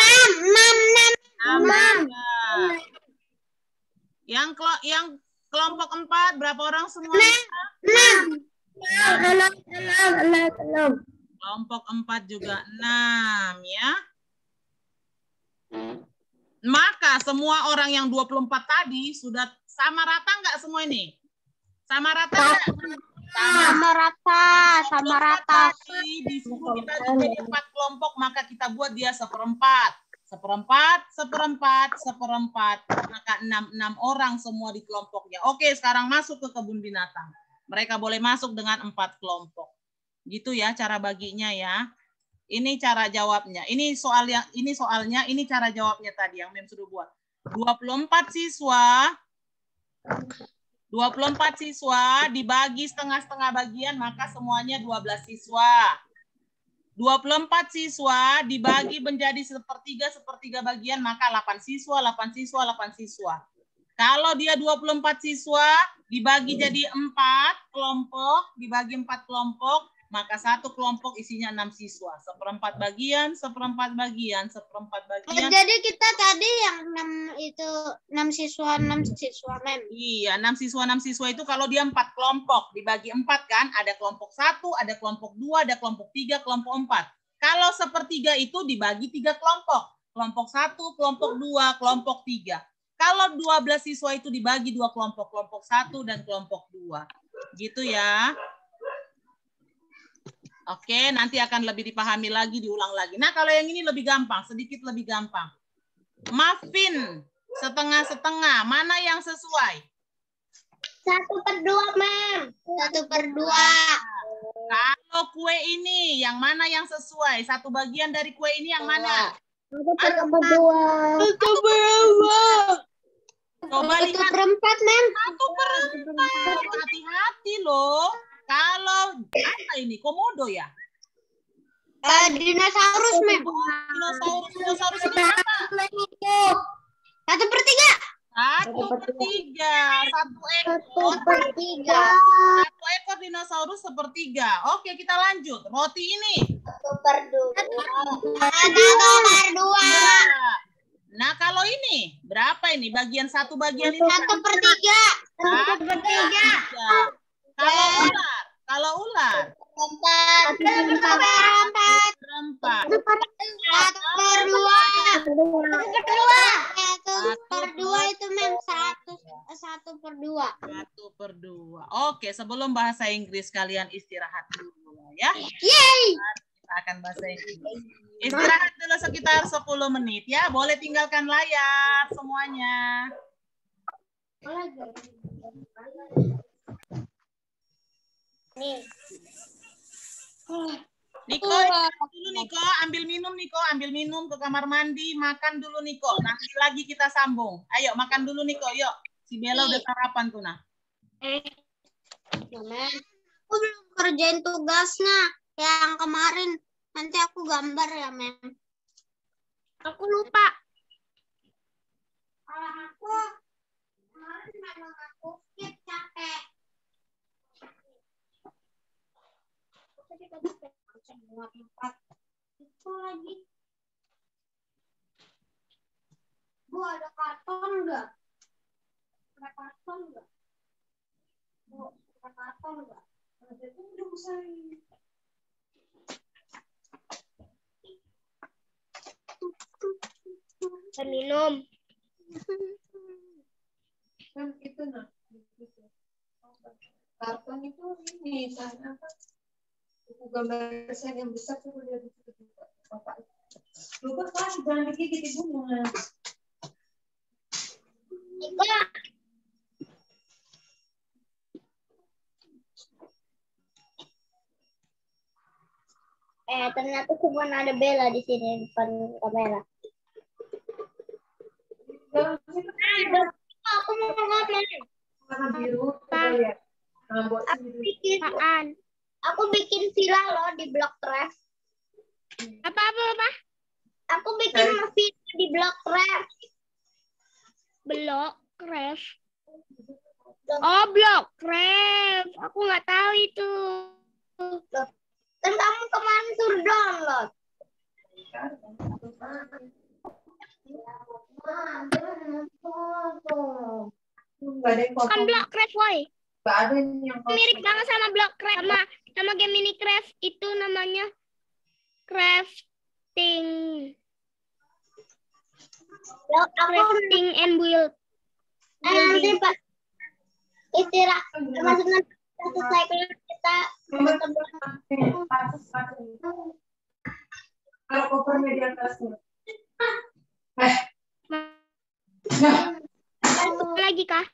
Yang kelompok 4 berapa orang semuanya? 6. Kelompok 4 juga 6 ya. Maka semua orang yang 24 tadi sudah sama rata nggak semua ini? Sama rata nggak? Sama rata. Disuruh kita jadi 4 kelompok, maka kita buat dia seperempat. Seperempat. Maka 6 orang semua di kelompoknya. Oke, sekarang masuk ke kebun binatang. Mereka boleh masuk dengan 4 kelompok. Gitu ya cara baginya ya. Ini cara jawabnya. Ini soalnya, ini cara jawabnya tadi yang Mem sudah buat. 24 siswa dibagi setengah-setengah bagian, maka semuanya 12 siswa. 24 siswa dibagi menjadi sepertiga bagian, maka 8 siswa. Kalau dia 24 siswa dibagi jadi 4 kelompok, dibagi 4 kelompok, maka satu kelompok isinya 6 siswa. Seperempat bagian. Jadi kita tadi yang 6 siswa, Mem. Iya, 6 siswa itu kalau dia 4 kelompok, dibagi 4 kan, ada kelompok 1, ada kelompok 2, ada kelompok 3, kelompok 4. Kalau sepertiga itu dibagi 3 kelompok. Kelompok 1, kelompok 2, kelompok 3. Kalau 12 siswa itu dibagi 2 kelompok, kelompok 1 dan kelompok 2. Gitu ya. Oke, nanti akan lebih dipahami lagi, diulang lagi. Nah, kalau yang ini lebih gampang, sedikit lebih gampang. Muffin setengah-setengah, mana yang sesuai? 1/2, Mem. 1/2. Kalau kue ini, yang mana yang sesuai? Satu bagian dari kue ini yang mana? 1/2. Coba lihat. 1/4, Mem. 1/4. Hati-hati loh. Kalau apa ini? Komodo ya? Dinosaurus, Mem. Dinosaurus ini apa? 1/3. 1/3. Satu ekor. 1/3. Satu ekor dinosaurus sepertiga. Oke, kita lanjut. Roti ini. 1/2. Nah, kalau ini berapa ini? Bagian satu bagian ini? 1/3. 1/3. Kalau ular. 4/4. 1/2 itu, Mem. 1/2. 1/2. Oke, sebelum bahasa Inggris kalian istirahat dulu ya. Yeay. Kita akan bahasa Inggris. Istirahat dulu sekitar 10 menit ya. Boleh tinggalkan layar semuanya. Nih. Niko, dulu Niko, ambil minum ke kamar mandi, makan dulu Niko. Nanti lagi kita sambung. Ayo makan dulu Niko, yuk. Si Bella udah sarapan tuh nah. Mem, aku belum kerjain tugasnya yang kemarin. Nanti aku gambar ya, Mem. Aku lupa. Kalau aku kemarin memang aku skip capek. Itu lagi. Bu, ada karton enggak? Ada karton enggak? Bu, ada karton enggak? Itu udah bisa. Minum. Kan itu nah. Karton itu ini sana apa? Buku gambar saya yang besar tuh udah di situ juga. Bapak. Lupa kan jangan digigit ibunya. Ternyata cuma ada Bella di sini depan kamera. Aku mau ngomong. Warna biru, kita lihat. Nah, buat Aku bikin villa loh di Blockcraft. Apa? Aku bikin villa di Blockcraft. Blockcraft. Oh, Blockcraft. Aku nggak tahu itu. Kan kamu kemarin suruh download. Kan Blockcraft, woy. Nggak ada yang Mirip banget sama Blockcraft, sama game Minecraft itu namanya crafting. Crafting and build. Nanti pas istirahat, maksudnya selesai kita kalau covernya di atasnya. Lagi kah?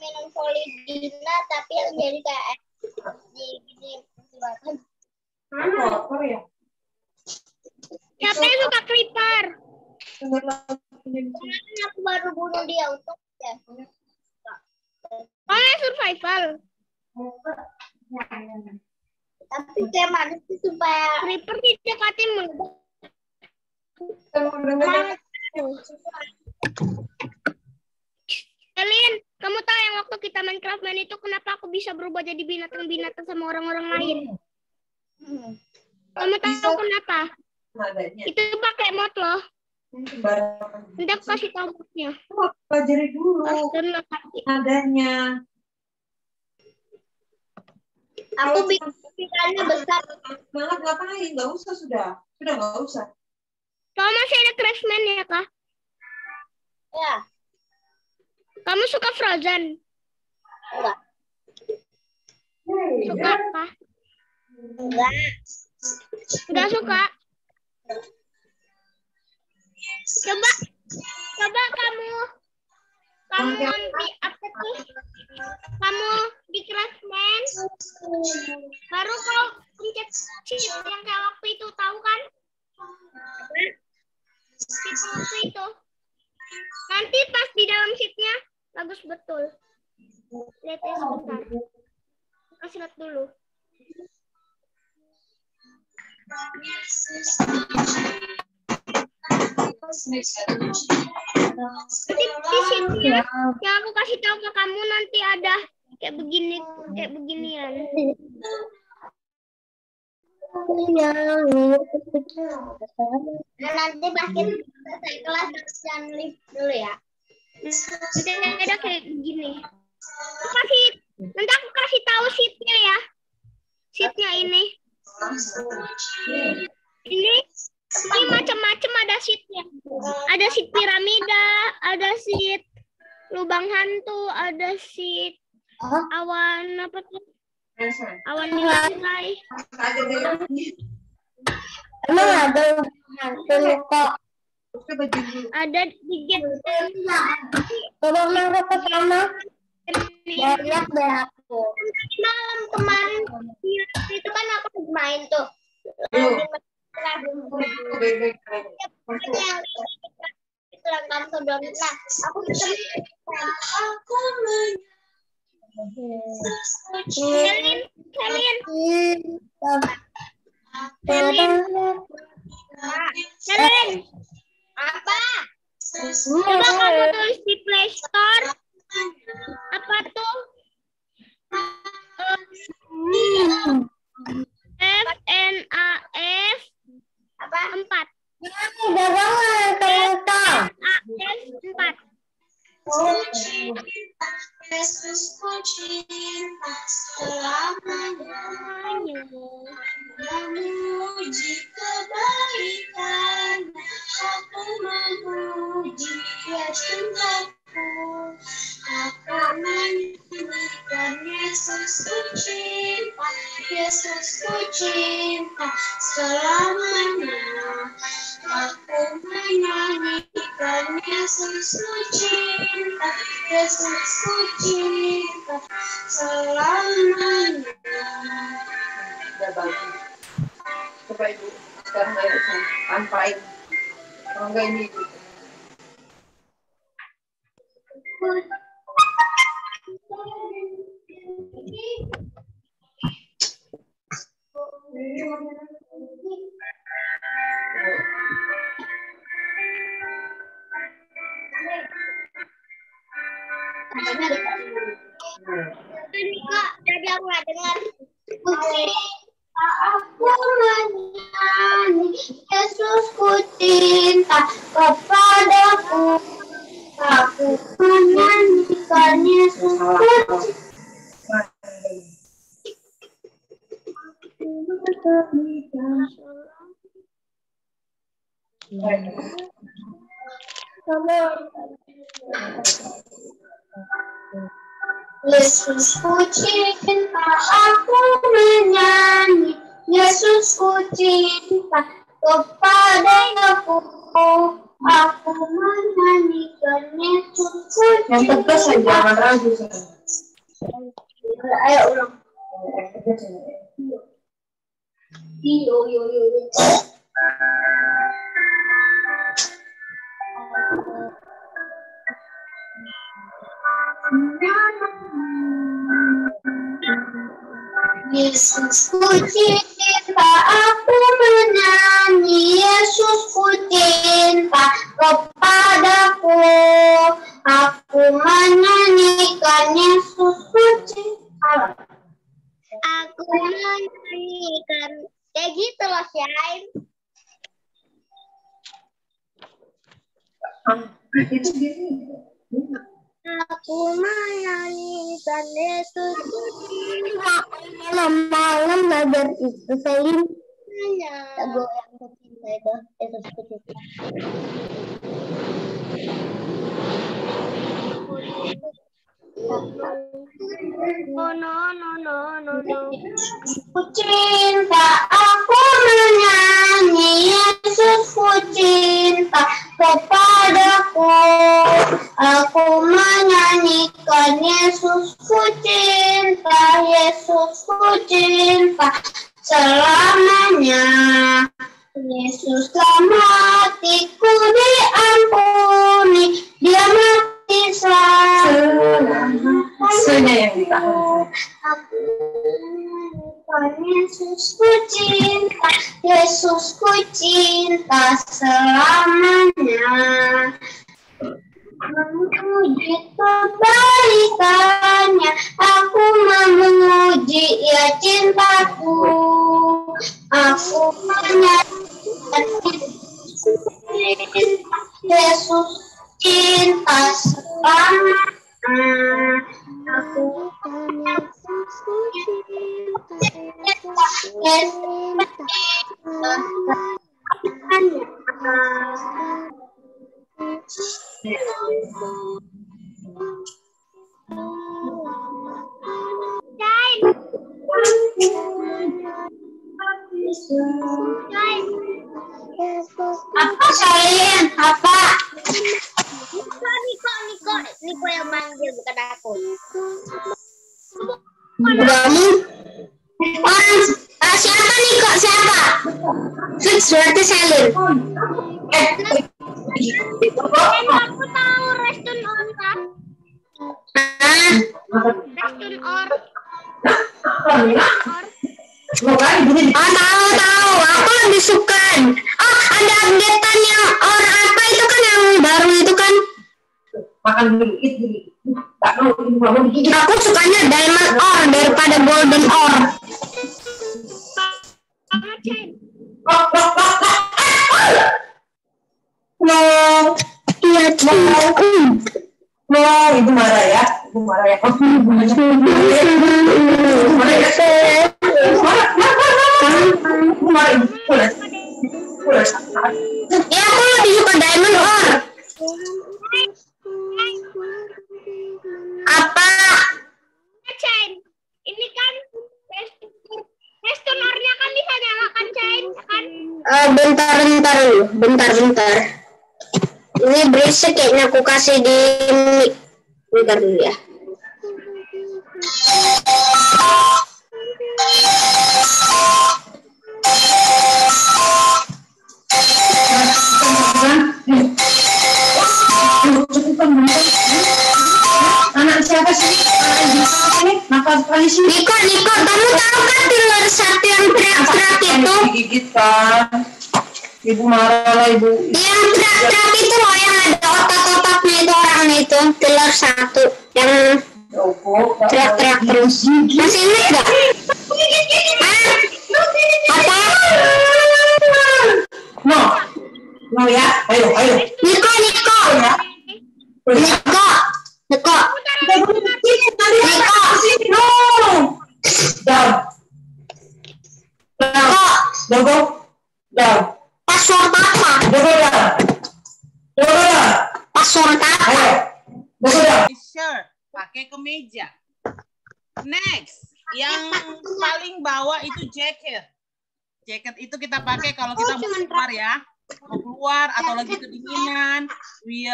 minum Polidina tapi yang jadi kayak di gini. Koper ya? Siapa yang suka creeper? Kemarin aku baru bunuh dia untuk ya. Oh, survival. Tapi kayak mana sih supaya Creeper didekatin meledak. Elin, kamu tahu yang waktu kita Minecraft main itu kenapa aku bisa berubah jadi binatang-binatang sama orang-orang lain? Kamu tahu kenapa? Itu pakai mod loh. Nanti aku kasih tahu modnya. Pelajari dulu adanya. aku pikirannya besar. Semangat ngapain? Nggak usah sudah nggak usah. Kamu masih ada Craftsman ya, Kak? Ya. Kamu suka Frozen? Enggak. Suka apa? Enggak. Enggak suka? Coba kamu di apa tuh? Kamu di Craftsman. Baru kau pencet shift yang kayak waktu itu, tahu kan? Shift waktu itu. Nanti pas di dalam shiftnya bagus betul. Lihat ya sebentar. Kasih lihat dulu. Nanti di shiftnya yang aku kasih tahu ke kamu nanti ada kayak beginian. Nah, nanti pas kita selesai kelas jangan lift dulu ya. Nanti ada kayak begini. Nanti aku kasih tahu sheetnya ya. Sheetnya ini. Ini macam-macam ada sheetnya. Ada sheet piramida, ada sheet lubang hantu, ada sheet awan apa tuh? Awan di lantai. Emang ada hantu kok. Ada di game. Kalau mau ke sana, lihat deh aku. Malam kemarin itu kan aku main tuh. Aku Kalian, apa? coba kamu tulis di Play Store apa tuh? FNAF Apa? 4. Dagangan kereta. FNAF 4. Yesusku cinta selamanya, memuji kebaikan, aku memuji Dia cintaku, aku menyanyikan Yesusku cinta selamanya, aku menyanyikan Yesusku cinta selamanya. Udah bagus. Coba Ibu sekarang ayo sampaikan. Kalau enggak ini Ibu. Kak, tadi aku nggak dengar. Aku menyanyi, Yesusku cinta kepadaku. Aku menyanyikan Yesusku Yesusku cinta, aku menyanyi. Yesusku cinta kepadaku. Aku menyanyikan Yesusku cinta. Yang tegas saja, jangan ragu. Ayo ulang. Yo. Yesusku cinta, aku menyanyi. Yesusku cinta kepadaku. Aku menyanyikan Yesusku cinta. Aku menyanyikan. Kayak gitu loh, Syain. Aku menyanyikan Yesusku cinta. Malam-malam belajar itu Selin. Lagu yang kecinta itu Yesusku cinta. Yesusku cinta, aku menyanyi. Yesusku cinta kepadaku. Aku menyanyikan Yesusku cinta. Yesusku cinta selamanya. Yesus matiku diampuni. Dia mati selama. Sudah yang ditahan. Aku menyanyikan Yesusku cinta. Yesusku cinta selamanya. Memuji kebaikannya, aku memuji ia cintaku. Aku menyanyikan Yesus cinta selamanya. Aku apa Shalin? Apa? Niko yang manggil, bukan aku. Kamu? Siapa Niko? Siapa? Fix berarti Selin. Aku tahu Restun On kan? Restun Or. Tahu. Aku lebih suka. Oh, ada updatean yang or apa itu kan yang baru itu kan? Makan dulu, tak mau Aku sukanya diamond or daripada golden or. Iya, No, ibu marah ya. Ibu marah ya. Ya, aku lebih suka diamond or. Apa? Chain. Ini kan restonornya kan bisa nyalakan Chain kan? Bentar. Ini berisik kayaknya aku kasih di mic. Bentar dulu ya. Anak siapa sih? Niko, kamu tahu kan pillar satu yang teriak-teriak itu? Digigit kan? Ibu marah lah ibu. Yang teriak-teriak itu loh, yang ada otak-otaknya itu orangnya itu. Pillar satu yang teriak-teriak terus. Masih ingat gak? Apa? No ya, ayo. Niko. Down. Password apa? Password apa? Shirt, pakai kemeja. Next, yang paling bawah itu jacket. Jacket itu kita pakai kalau kita mau keluar ya. Mau keluar atau lagi kedinginan, we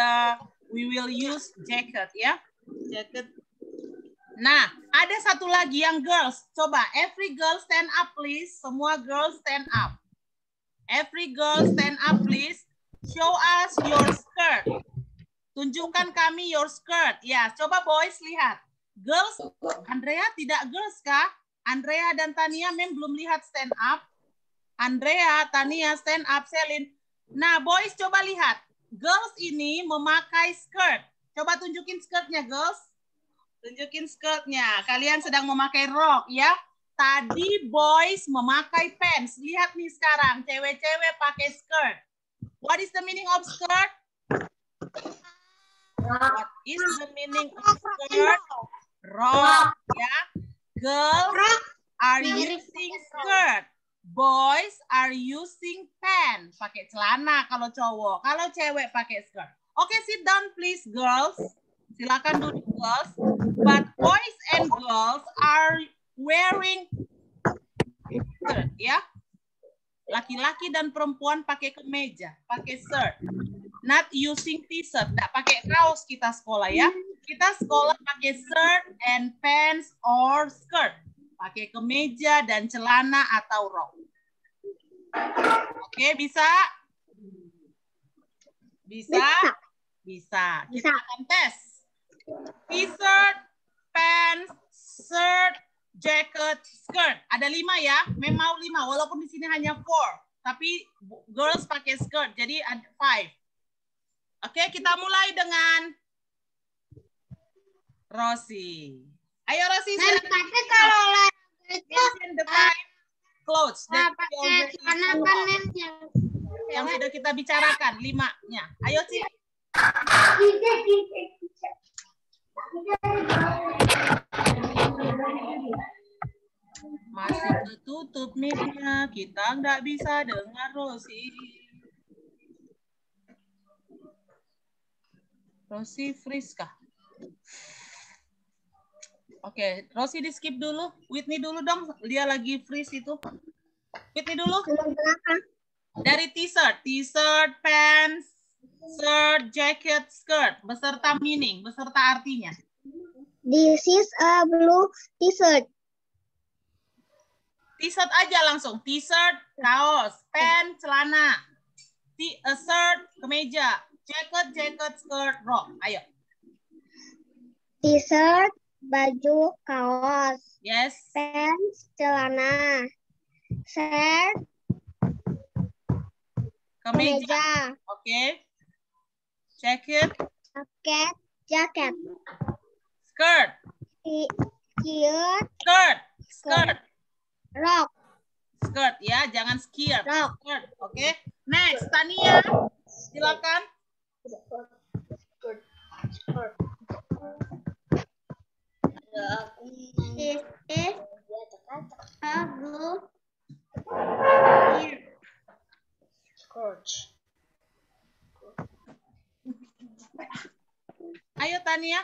will use jacket ya. Jacket. Nah, ada satu lagi yang girls. Coba, every girl stand up please. Semua girls stand up. Every girl stand up please. Show us your skirt. Tunjukkan kami your skirt. Ya, coba boys lihat. Girls, Andrea tidak girls kah? Andrea dan Tania, Mem belum lihat stand up. Andrea, Tania, stand up, Selin. Nah, boys coba lihat. Girls ini memakai skirt. Coba tunjukin skirtnya, girls. Tunjukin skirtnya. Kalian sedang memakai rok, ya. Tadi boys memakai pants. Lihat nih sekarang, cewek-cewek pakai skirt. What is the meaning of skirt? What is the meaning of skirt? Rok, ya. Girls are using skirt. Boys are using pants. Pakai celana kalau cowok. Kalau cewek pakai skirt. Oke, sit down please, girls. Silakan duduk, girls. But boys and girls are wearing skirt, ya. Laki-laki dan perempuan pakai kemeja, pakai shirt. Not using t-shirt, nggak pakai kaos kita sekolah, ya. Kita sekolah pakai shirt and pants or skirt. Pakai kemeja dan celana atau rok. Oke, bisa? Bisa? Bisa. Kita akan tes. T-shirt, pants, shirt, jacket, skirt. Ada 5 ya. Memang 5, walaupun di sini hanya 4. Tapi girls pakai skirt, jadi ada 5. Oke, kita mulai dengan Rosi. Ayo Rosi, Tapi kalau olahraga itu the 5 clothes that pakai celana kan yang sudah kita bicarakan 5-nya. Ayo Ci. Masih ketutup mic-nya, kita nggak bisa dengar Rosi. Rosi freeze kah? Oke, Rosi di skip dulu. Whitney dulu dong, dia lagi freeze itu. Whitney dulu. Dari t-shirt, pants, shirt, jacket, skirt, beserta meaning, beserta artinya. This is a blue t-shirt. T-shirt aja langsung. T-shirt, kaos, pants, celana. Shirt, kemeja. Jacket, skirt, rok. Ayo. T-shirt, baju, kaos. Yes. Pants, celana. Shirt, kemeja. Oke. Jacket. Jacket. Skirt. Skirt. Rok. Skirt ya, jangan skirt. Rok. Skirt. Oke. Next, Tania. Silakan. This is a blue skirt. Ayo Tania.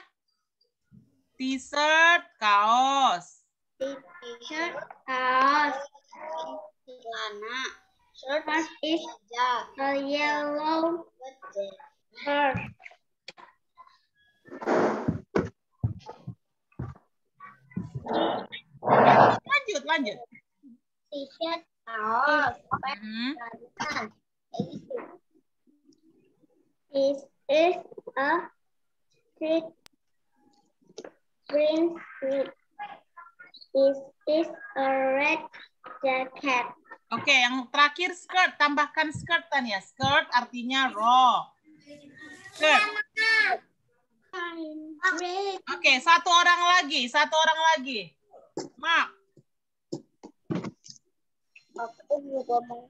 T-shirt, kaos. T-shirt, kaos. Celana. Shirt is a yellow shirt. Lanjut. T-shirt, kaos. This is a green suit. This is a red jacket. Oke, yang terakhir skirt. Tambahkan skirt, Tania. Skirt artinya rok. Skirt. Oke, satu orang lagi. Mak. Aku juga mau.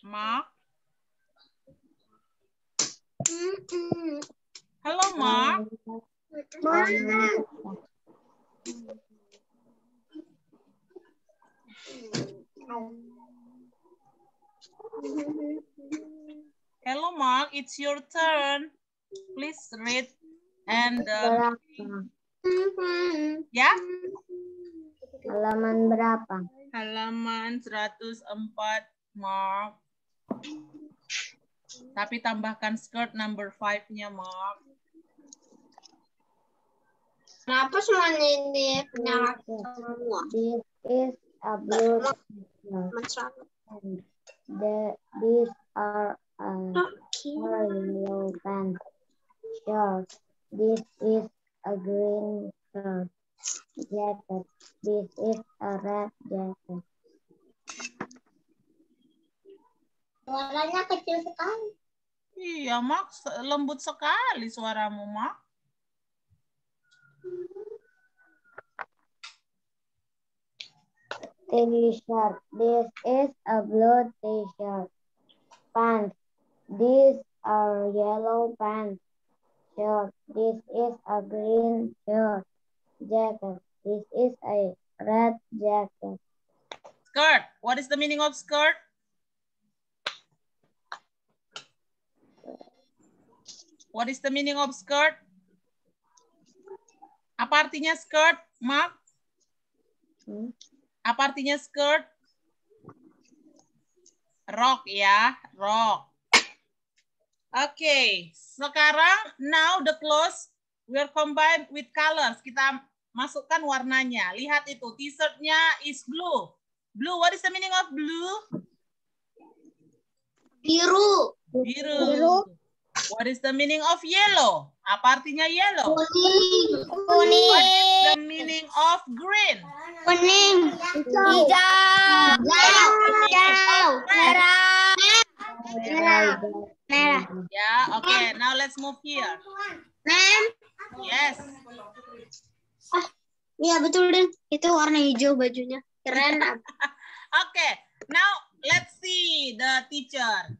Mak. Halo, Mak. Hello, Mark. It's your turn. Please read and ya. Halaman berapa? Halaman 104, Mark. Tapi tambahkan skirt number 5-nya, Mark. Kenapa semuanya ini punya semua? This is a blue t-shirt. And these are yellow pants. Shirt. This is a green shirt. Jacket. This is a red jacket. Suaranya kecil sekali. Iya, Mak. Lembut sekali suaramu, Mak. T-shirt. This is a blue t-shirt. Pants. These are yellow pants. Shirt. This is a green shirt. Jacket. This is a red jacket. Skirt. What is the meaning of skirt? What is the meaning of skirt? Apa artinya skirt, Mark? Apa artinya skirt? Rok ya, rok. Oke, sekarang now the clothes will combine with colors. Kita masukkan warnanya. Lihat itu, t-shirtnya is blue. Blue, what is the meaning of blue? Biru. Biru. What is the meaning of yellow? Apa artinya yellow? Kuning. What is the meaning of green? Kuning. Hijau. Merah. Ya, oke. Now let's move here. Mem. Yes. Iya betul Den. Itu warna hijau bajunya. Keren. Okay. Now let's see the teacher.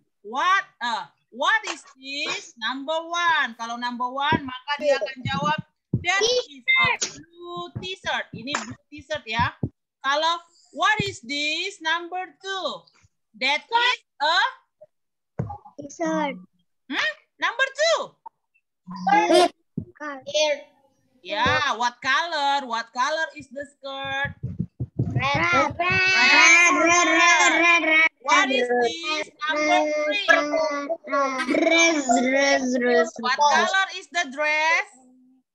What is this? Number one. Kalau number one, maka dia akan jawab that is a blue t-shirt. Ini blue t-shirt ya. Kalau what is this? Number two. That is a T-shirt. Number two. Skirt. Yeah, what color? What color is the skirt? Red. What is this? Number three. Dress. What color is the dress?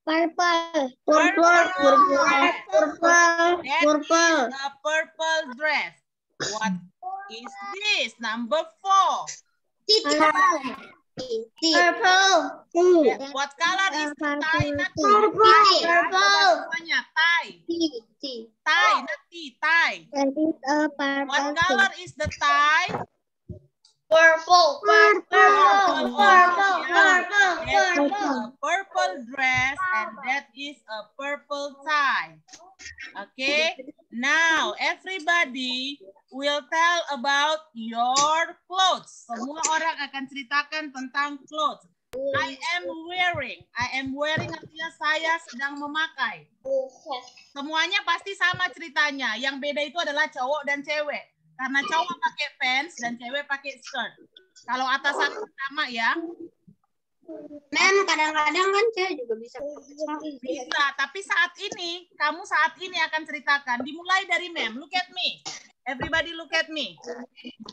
Purple. That is a purple dress. What is this? Number four. Purple. What color is the tie? Not Purple. tie. Tie, not tea, tie. What color is the tie? Purple. Purple dress, and that is a purple tie. Okay, now everybody will tell about your clothes. Semua orang akan ceritakan tentang clothes. I am wearing artinya saya sedang memakai. Semuanya pasti sama ceritanya. Yang beda itu adalah cowok dan cewek. Karena cowok pakai pants dan cewek pakai skirt. Kalau atasan sama ya. Mem, kadang-kadang kan cewek juga bisa. Bisa, tapi kamu saat ini akan ceritakan. Dimulai dari Mem. Look at me. Everybody look at me.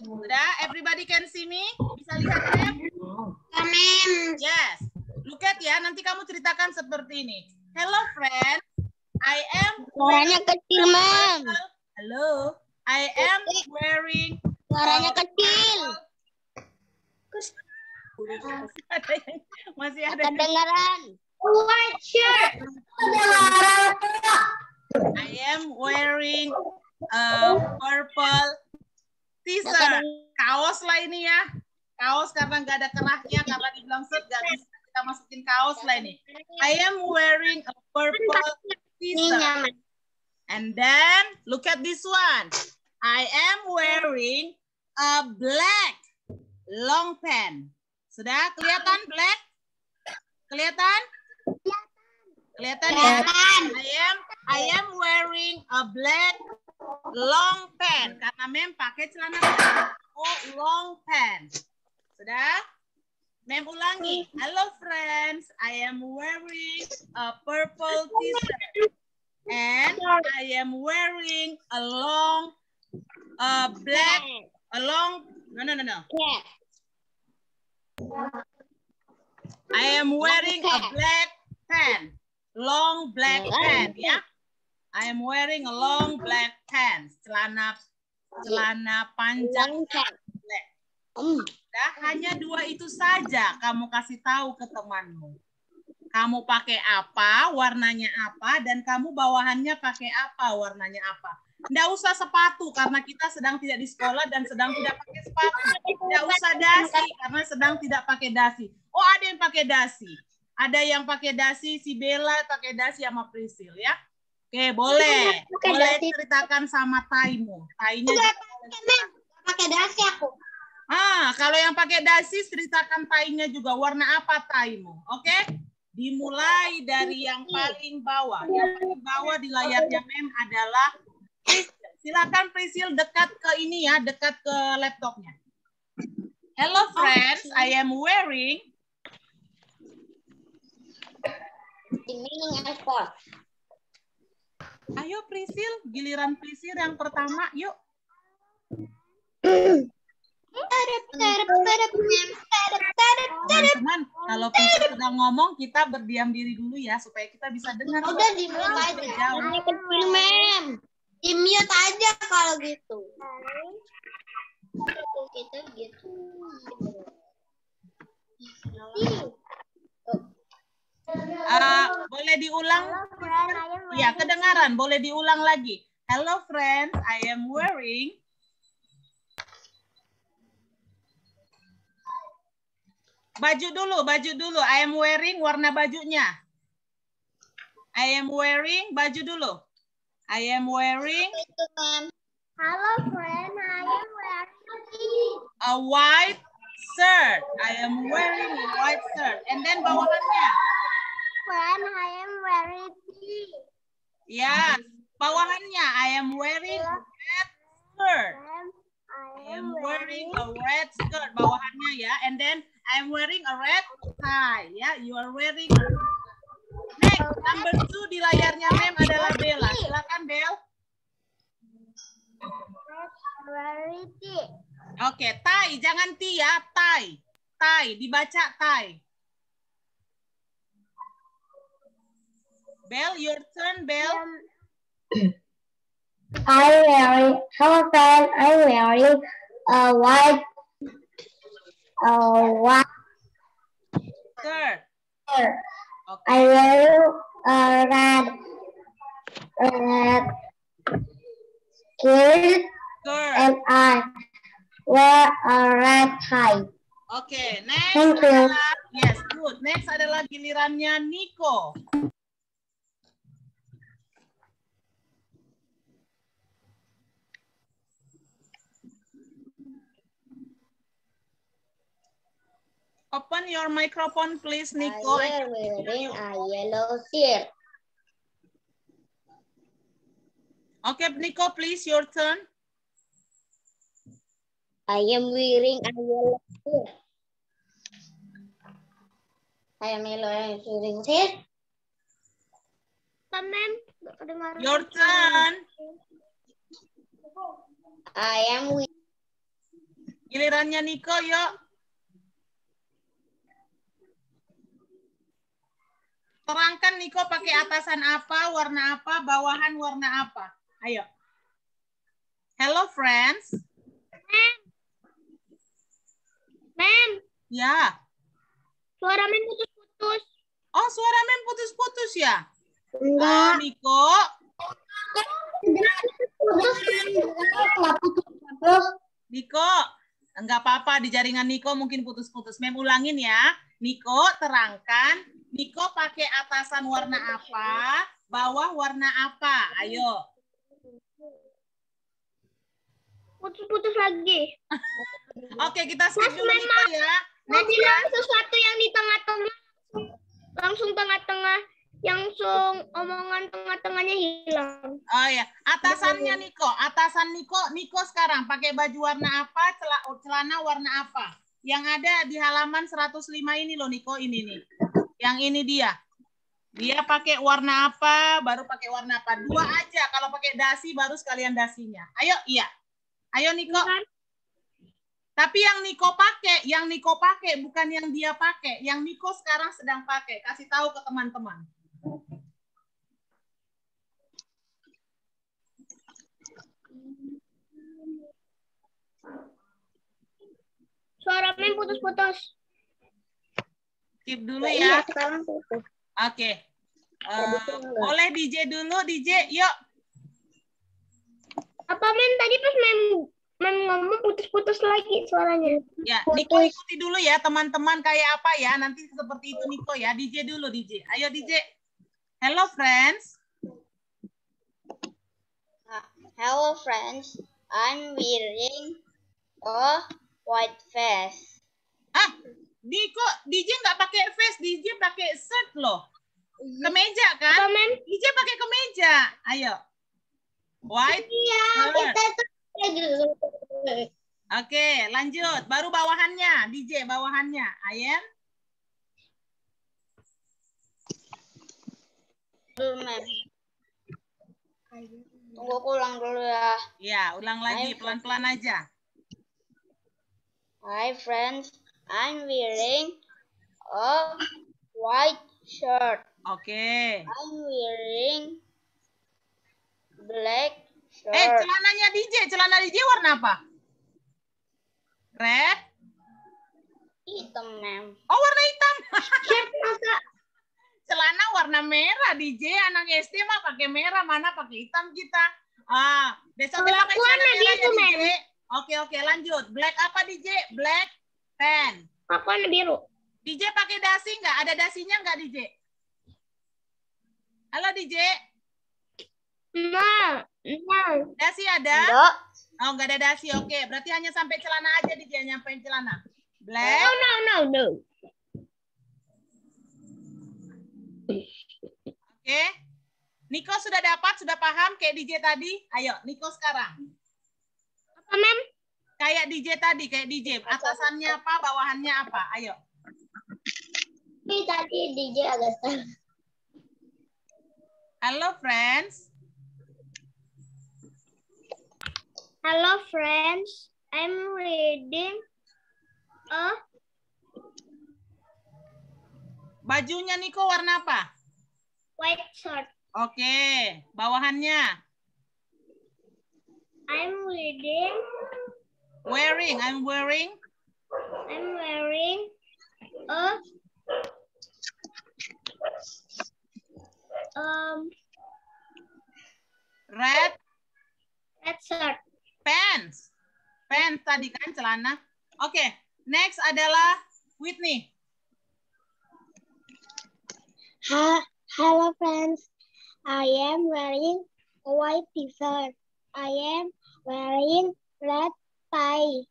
Sudah? Everybody can see me? Bisa lihat Mem? Mem. Yes. Look at ya. Nanti kamu ceritakan seperti ini. Hello friends. I am Suaranya kecil, Mem. Hello. I am wearing Suaranya kecil. Masih ada Kedengaran. White shirt. I am wearing a purple t-shirt. Kaos lah ini ya. Kaos karena nggak ada kerahnya, karena dibilang set nggak bisa kita masukin kaos lah ini. I am wearing a purple t-shirt. And then look at this one. I am wearing a black long pant. Sudah kelihatan black? Kelihatan? Kelihatan ya? I am wearing a black long pant karena Mem pakai celana long pant. Sudah? Mem ulangi. Hello friends, I am wearing a purple t-shirt and I am wearing a long black no. I am wearing a black pant. long black pants ya. I am wearing a long black pants. Celana panjang black. Nah, hanya 2 itu saja kamu kasih tahu ke temanmu. Kamu pakai apa, warnanya apa, dan kamu bawahannya pakai apa, warnanya apa. Nggak usah sepatu karena kita sedang tidak di sekolah dan sedang tidak pakai sepatu. Nggak usah dasi karena sedang tidak pakai dasi. Oh, ada yang pakai dasi. Ada yang pakai dasi, si Bella pakai dasi sama Priscil ya. Oke, boleh. Boleh ceritakan sama taimu. Tainya pakai dasi aku. Kalau yang pakai dasi ceritakan tainya juga. Warna apa taimu? Oke? Dimulai dari yang paling bawah. Yang paling bawah di layarnya Mem adalah Priscil. Silakan Priscil dekat ke ini ya, dekat ke laptopnya. Hello friends, I am wearing Ayo Priscil, giliran Priscil yang pertama, yuk. Teman-teman, kalau Priscil sedang ngomong, kita berdiam diri dulu ya, supaya kita bisa dengar. Udah di mute aja. Kecil, Mem. Di mute aja kalau gitu. Kita gitu. Boleh diulang? Ya, kedengaran. Boleh diulang lagi. Hello friends, I am wearing baju dulu. I am wearing warna bajunya. I am wearing baju dulu. I am wearing Hello friend, I am wearing a white shirt. I am wearing a white shirt. And then bawahannya. friend, I am wearing tea. Ya, bawahannya I am wearing a red shirt. I am wearing a red skirt. Bawahannya ya. And then I am wearing a red tie. Ya, you are wearing. Next, number 2 di layarnya Mem adalah Bella. Silakan Bel. Oke, tie. Jangan ti ya, tie. Tie, dibaca tie. Bel, your turn, Bel. Hello friend, I'm wearing a white Skirt. shirt. Okay. I wear a red skirt and I wear a red tie. Oke, next Thank you. adalah, yes, good. Next adalah gilirannya Nico. Open your microphone, please, Nico. I am wearing a yellow shirt. Okay, Nico, please, your turn. I am wearing a yellow shirt. I am wearing shirt. Your turn. I am wearing Gilirannya Nico, yuk. Terangkan Nico pakai atasan apa, warna apa, bawahan warna apa. Ayo. Hello, friends. Mem, Ya. suara Mem putus-putus. Oh, suara Mem putus-putus ya? Enggak. Nico. Niko, enggak apa-apa di jaringan Niko mungkin putus-putus. Mem ulangin ya. Niko, terangkan. Niko pakai atasan warna apa, bawah warna apa? Ayo. Putus-putus lagi. Oke, kita skip dulu Niko ya. Mau bilang sesuatu yang di tengah-tengah, langsung tengah-tengah, langsung omongan tengah-tengahnya hilang. Oh ya, atasannya Niko. Atasan Niko sekarang pakai baju warna apa, celana warna apa? Yang ada di halaman 105 ini loh Niko, ini nih. Yang ini dia. Dia pakai warna apa, baru pakai warna apa. 2 aja, kalau pakai dasi baru sekalian dasinya. Ayo, iya. Ayo Niko. Tapi yang Niko pakai bukan yang dia pakai. Yang Niko sekarang sedang pakai. Kasih tahu ke teman-teman. putus-putus. Skip dulu Iya, ya. sekarang putus. Oke. Boleh DJ dulu, DJ. Yuk. Apa Mem tadi pas Mem ngomong putus-putus lagi suaranya. Ya, Niko ikuti dulu ya teman-teman kayak apa ya. Nanti seperti itu Niko ya. DJ dulu DJ. Ayo DJ. Hello friends. Hello friends, I'm wearing a white vest. Niko, DJ nggak pakai vest, DJ pakai shirt loh. Kemeja kan? Apa Mem? DJ pakai kemeja. Ayo. White. Iya, kita tuh dulu. Oke, lanjut. Baru bawahannya, DJ bawahannya. Ayen. Dulu, Mem. Tunggu aku ulang dulu ya. Ya, ulang lagi pelan-pelan aja. Hi friends, I'm wearing a white shirt. Oke. I'm wearing black shirt. Celananya DJ, celana DJ warna apa? Red? Hitam, Mem. Oh, warna hitam. Shirt masa Celana warna merah DJ, anak SD mah pakai merah, mana pakai hitam kita. Besok Kalau pakai aku celana warna merah biru, ya, DJ. Mem. Oke, lanjut. Black apa DJ? Black pen. aku warna biru. DJ pakai dasi nggak? Ada dasinya nggak DJ? Halo DJ, Nah. dasi ada? Enggak. Oh, nggak ada dasi. Oke, berarti hanya sampai celana aja DJ, nyampein celana. Black. No. Oke. Niko sudah dapat, sudah paham kayak DJ tadi? Ayo, Niko sekarang. Apa Mem? Kayak DJ tadi, kayak DJ. Atasannya apa, bawahannya apa? Ayo. Ini tadi DJ agak salah. Halo, friends. Hello friends, I'm reading a Bajunya Niko warna apa? white shirt. Oke, bawahannya. I'm reading. I'm wearing. I'm wearing a Red red shirt. pants. Pants tadi kan celana. Oke, next adalah Whitney. Hello friends, I am wearing a white t-shirt. I am wearing red tie.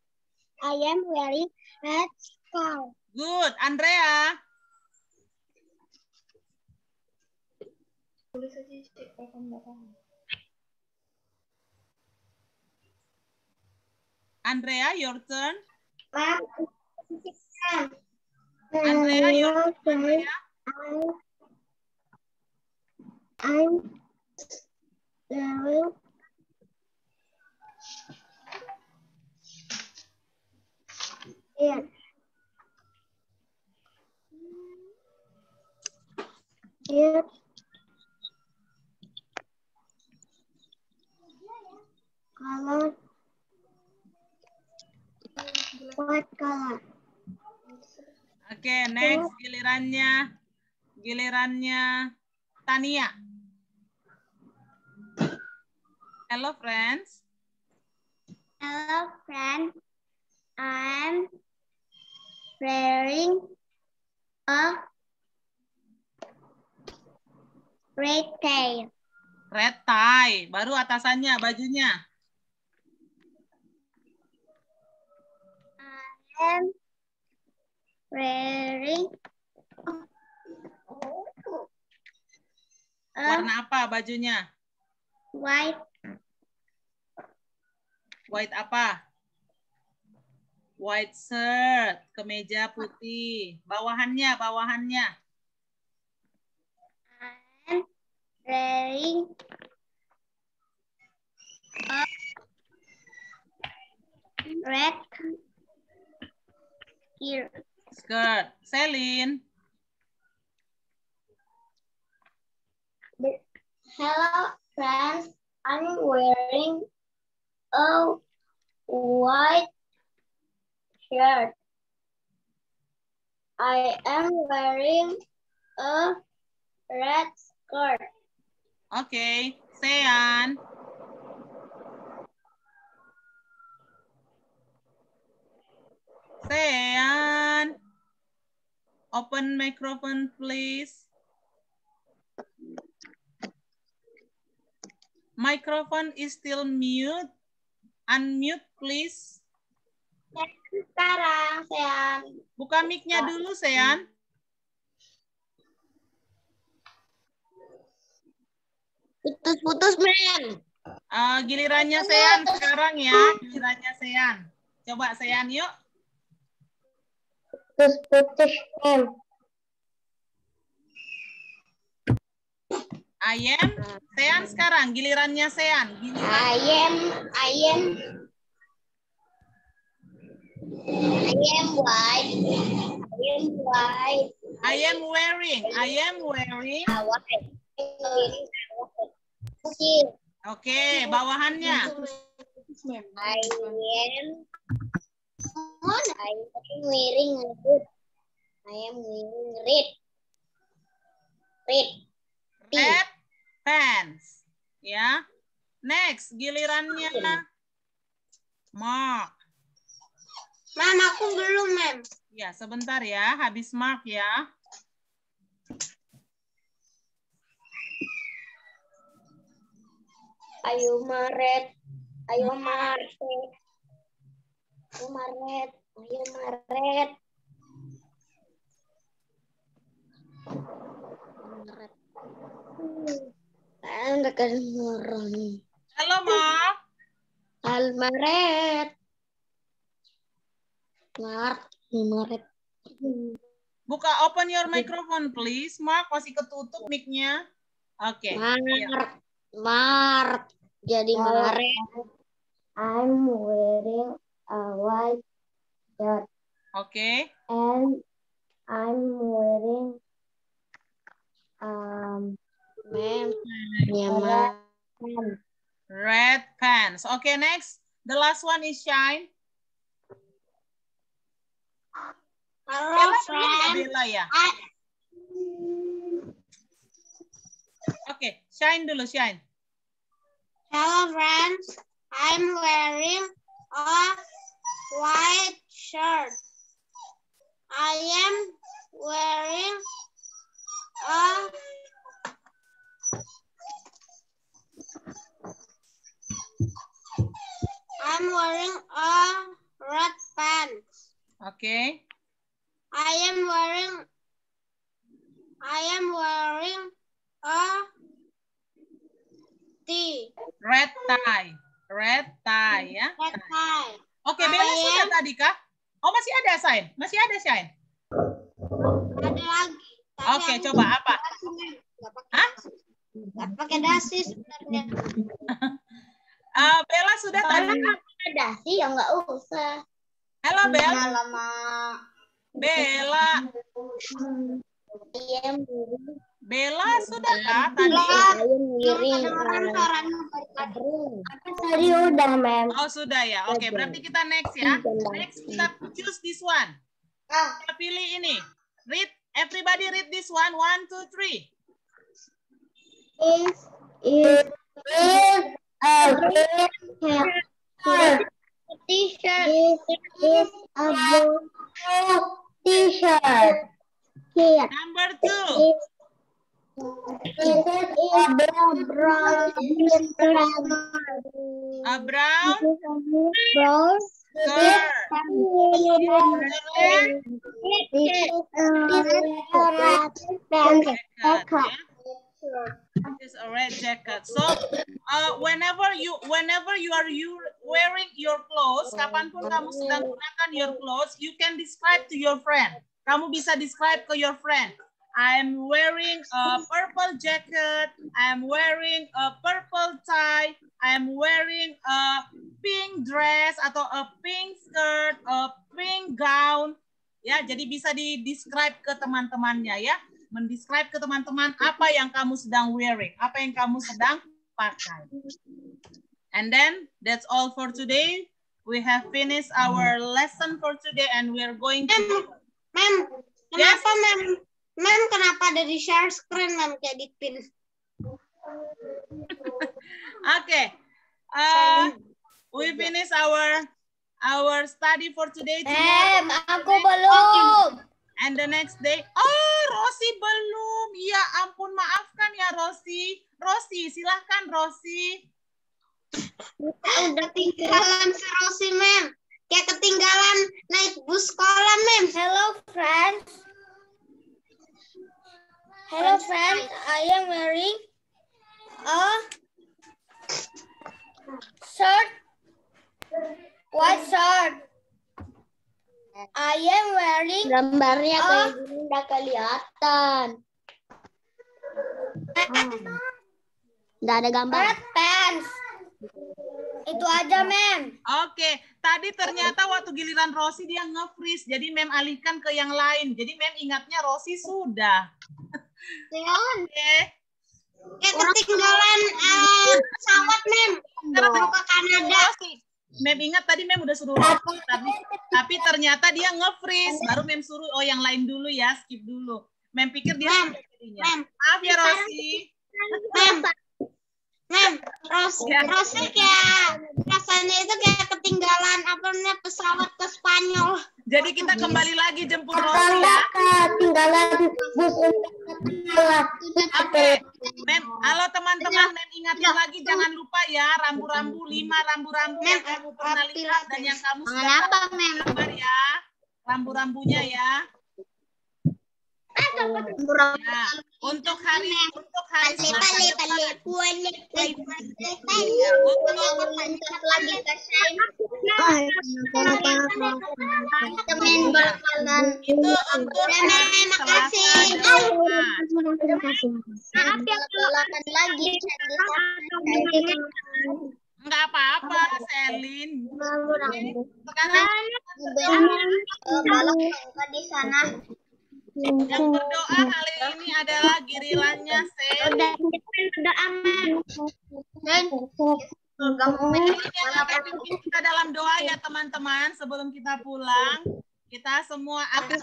I am wearing red scarf. Good, Andrea. Andrea, your turn. Andrea, your turn. Andrea. I'm wearing color white color. Oke, next gilirannya Tania. Hello friends. Hello friends, I'm wearing a red tie. Red tie, baru atasannya bajunya. I'm wearing Warna apa bajunya? white White apa? White shirt, kemeja putih. Bawahannya. I'm wearing a red Skirt. Celine. Hello friends, I'm wearing a white shirt. I am wearing a red skirt. Okay, Sean. Sean. Open microphone, please. Microphone is still mute. Unmute, please. Sekarang, Sean. Buka mic-nya dulu, Sean. Putus-putus, Mem. Gilirannya Sean sekarang ya. Gilirannya Sean. Coba Sean yuk. Putus-putus, Mem. Ayem. Sean sekarang. Gilirannya Sean. I am white. I am wearing. Oke, bawahannya. I am wearing red. Red pants. Ya. Next, gilirannya Mark. Mem, aku belum, Mem. Ya, sebentar ya. Habis Mark ya. Ayo Maret. Anda kedengeran. Halo, Mark. Maret. Buka open your microphone, please. Mark, masih ketutup mic-nya. Oke. Maret. Jadi Maret. I'm wearing a white shirt. Oke. And I'm wearing red pants. Okay, next. The last one is Shine. Hello, friend. Bella ya. Oke, Shine dulu, Shine. Hello, friends. I'm wearing a white shirt. I am wearing a red pants. Okay. I am wearing a tee. Red tie. Red tie ya. Red tie. Oke, Bella sudah tadi kah? Oh, masih ada, Shine. Masih ada, Shine. Ada lagi. Oke, coba apa? Hah? Nggak pakai dasi sebenarnya. Bella sudah tadi. Pakai dasi ya nggak usah. Halo, Bella. Lama. Bella. Bella sudah kah tadi? Tadi udah, Mem. Oh, sudah ya. Oke, berarti kita next ya. Next kita choose this one. Kita pilih ini. Read, everybody read this one. 1, 2, 3. Is a red shirt. T-shirt. This is a blue T-shirt. Number 2. This is a brown T-shirt. A brown Brown skirt. This is a red jacket. This is a red jacket. So, whenever you are wearing your clothes, kapanpun kamu sedang gunakan your clothes, you can describe to your friend. Kamu bisa describe ke your friend. I'm wearing a purple jacket. I'm wearing a purple tie. I'm wearing a pink dress atau a pink skirt, a pink gown. Ya, jadi bisa di-describe ke teman-temannya ya. Mendescribe ke teman-teman apa yang kamu sedang wearing, apa yang kamu sedang pakai. And then that's all for today. We have finished our lesson for today and we are going to Kenapa, Mem? Mem, kenapa ada di share screen, Mem? Kayak di pin. Okay. We finish our study for today. Aku belum. And the next day, oh, Rosi belum. Ya ampun, maafkan ya Rosi. Rosi, silahkan Rosi. Udah ketinggalan si Rosi, Mem. Kayak ketinggalan naik bus sekolah, Mem. Hello, friends. Hello, friends. I am wearing a shirt. White shirt. I am wearing gambarnya kayak gini udah kelihatan. Nggak ada gambar. Red pants. Itu aja, Mem. Oke, tadi ternyata waktu giliran Rosi dia nge-freeze. Jadi Mem alihkan ke yang lain. Jadi Mem ingatnya Rosi sudah. Oke. Ketinggalan pesawat, Mem. Mau ke Kanada. Mem ingat tadi Mem udah suruh Rosi, tapi ternyata dia nge-freeze. Baru Mem suruh, oh yang lain dulu ya, skip dulu. Mem pikir dia Mem. Maaf ya Rosi. Mem, Rosi kayak rasanya itu kayak ketinggalan pesawat ke Spanyol. Jadi kita kembali lagi jemput Rosi ya. Ketinggalan bus untuk ketinggalan. Oke, Mem, halo teman-teman, Mem ingatin lagi jangan lupa ya rambu-rambu 5 rambu-rambu yang kamu pernah lihat dan yang kamu sudah gambar ya. Rambu-rambunya ya. Ya, untuk hari itu untuk enggak apa-apa, Selin. Sekarang di sana. yang berdoa kali ini adalah Girilanya Selin. Kita dalam doa ya teman-teman sebelum kita pulang. Kita semua akan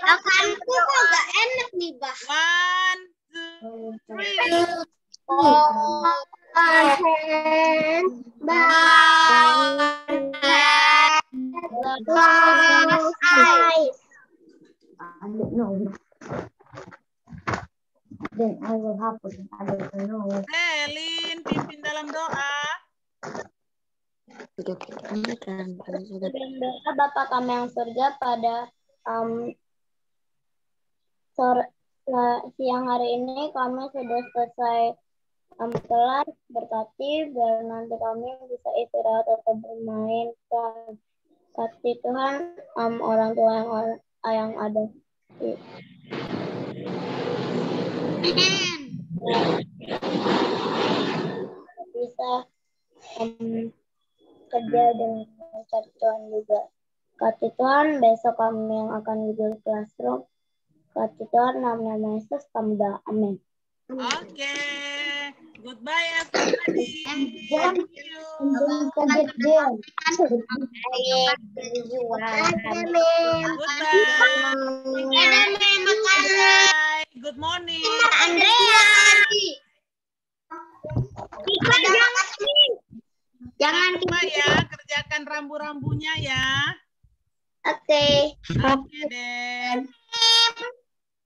Akanku kok gak enak nih, Bah. 1, 2, 3. I don't know. Then I will happen. I don't know. Selin, pimpin dalam doa. Dalam doa Bapa kami yang surga pada siang hari ini kami sudah selesai kelas, berkati biar nanti kami bisa istirahat atau bermain. Kasih Tuhan orang tua yang ada. Bisa kerja dengan cari Tuhan juga. Kasih Tuhan besok kami yang akan duduk di classroom. Kasih Tuhan nama Yesus kami doa. Amin. Oke. Goodbye everybody. Thank you. Goodbye. Good morning. Andrea. Jangan lupa ya kerjakan rambu-rambunya ya. Oke. Oke deh.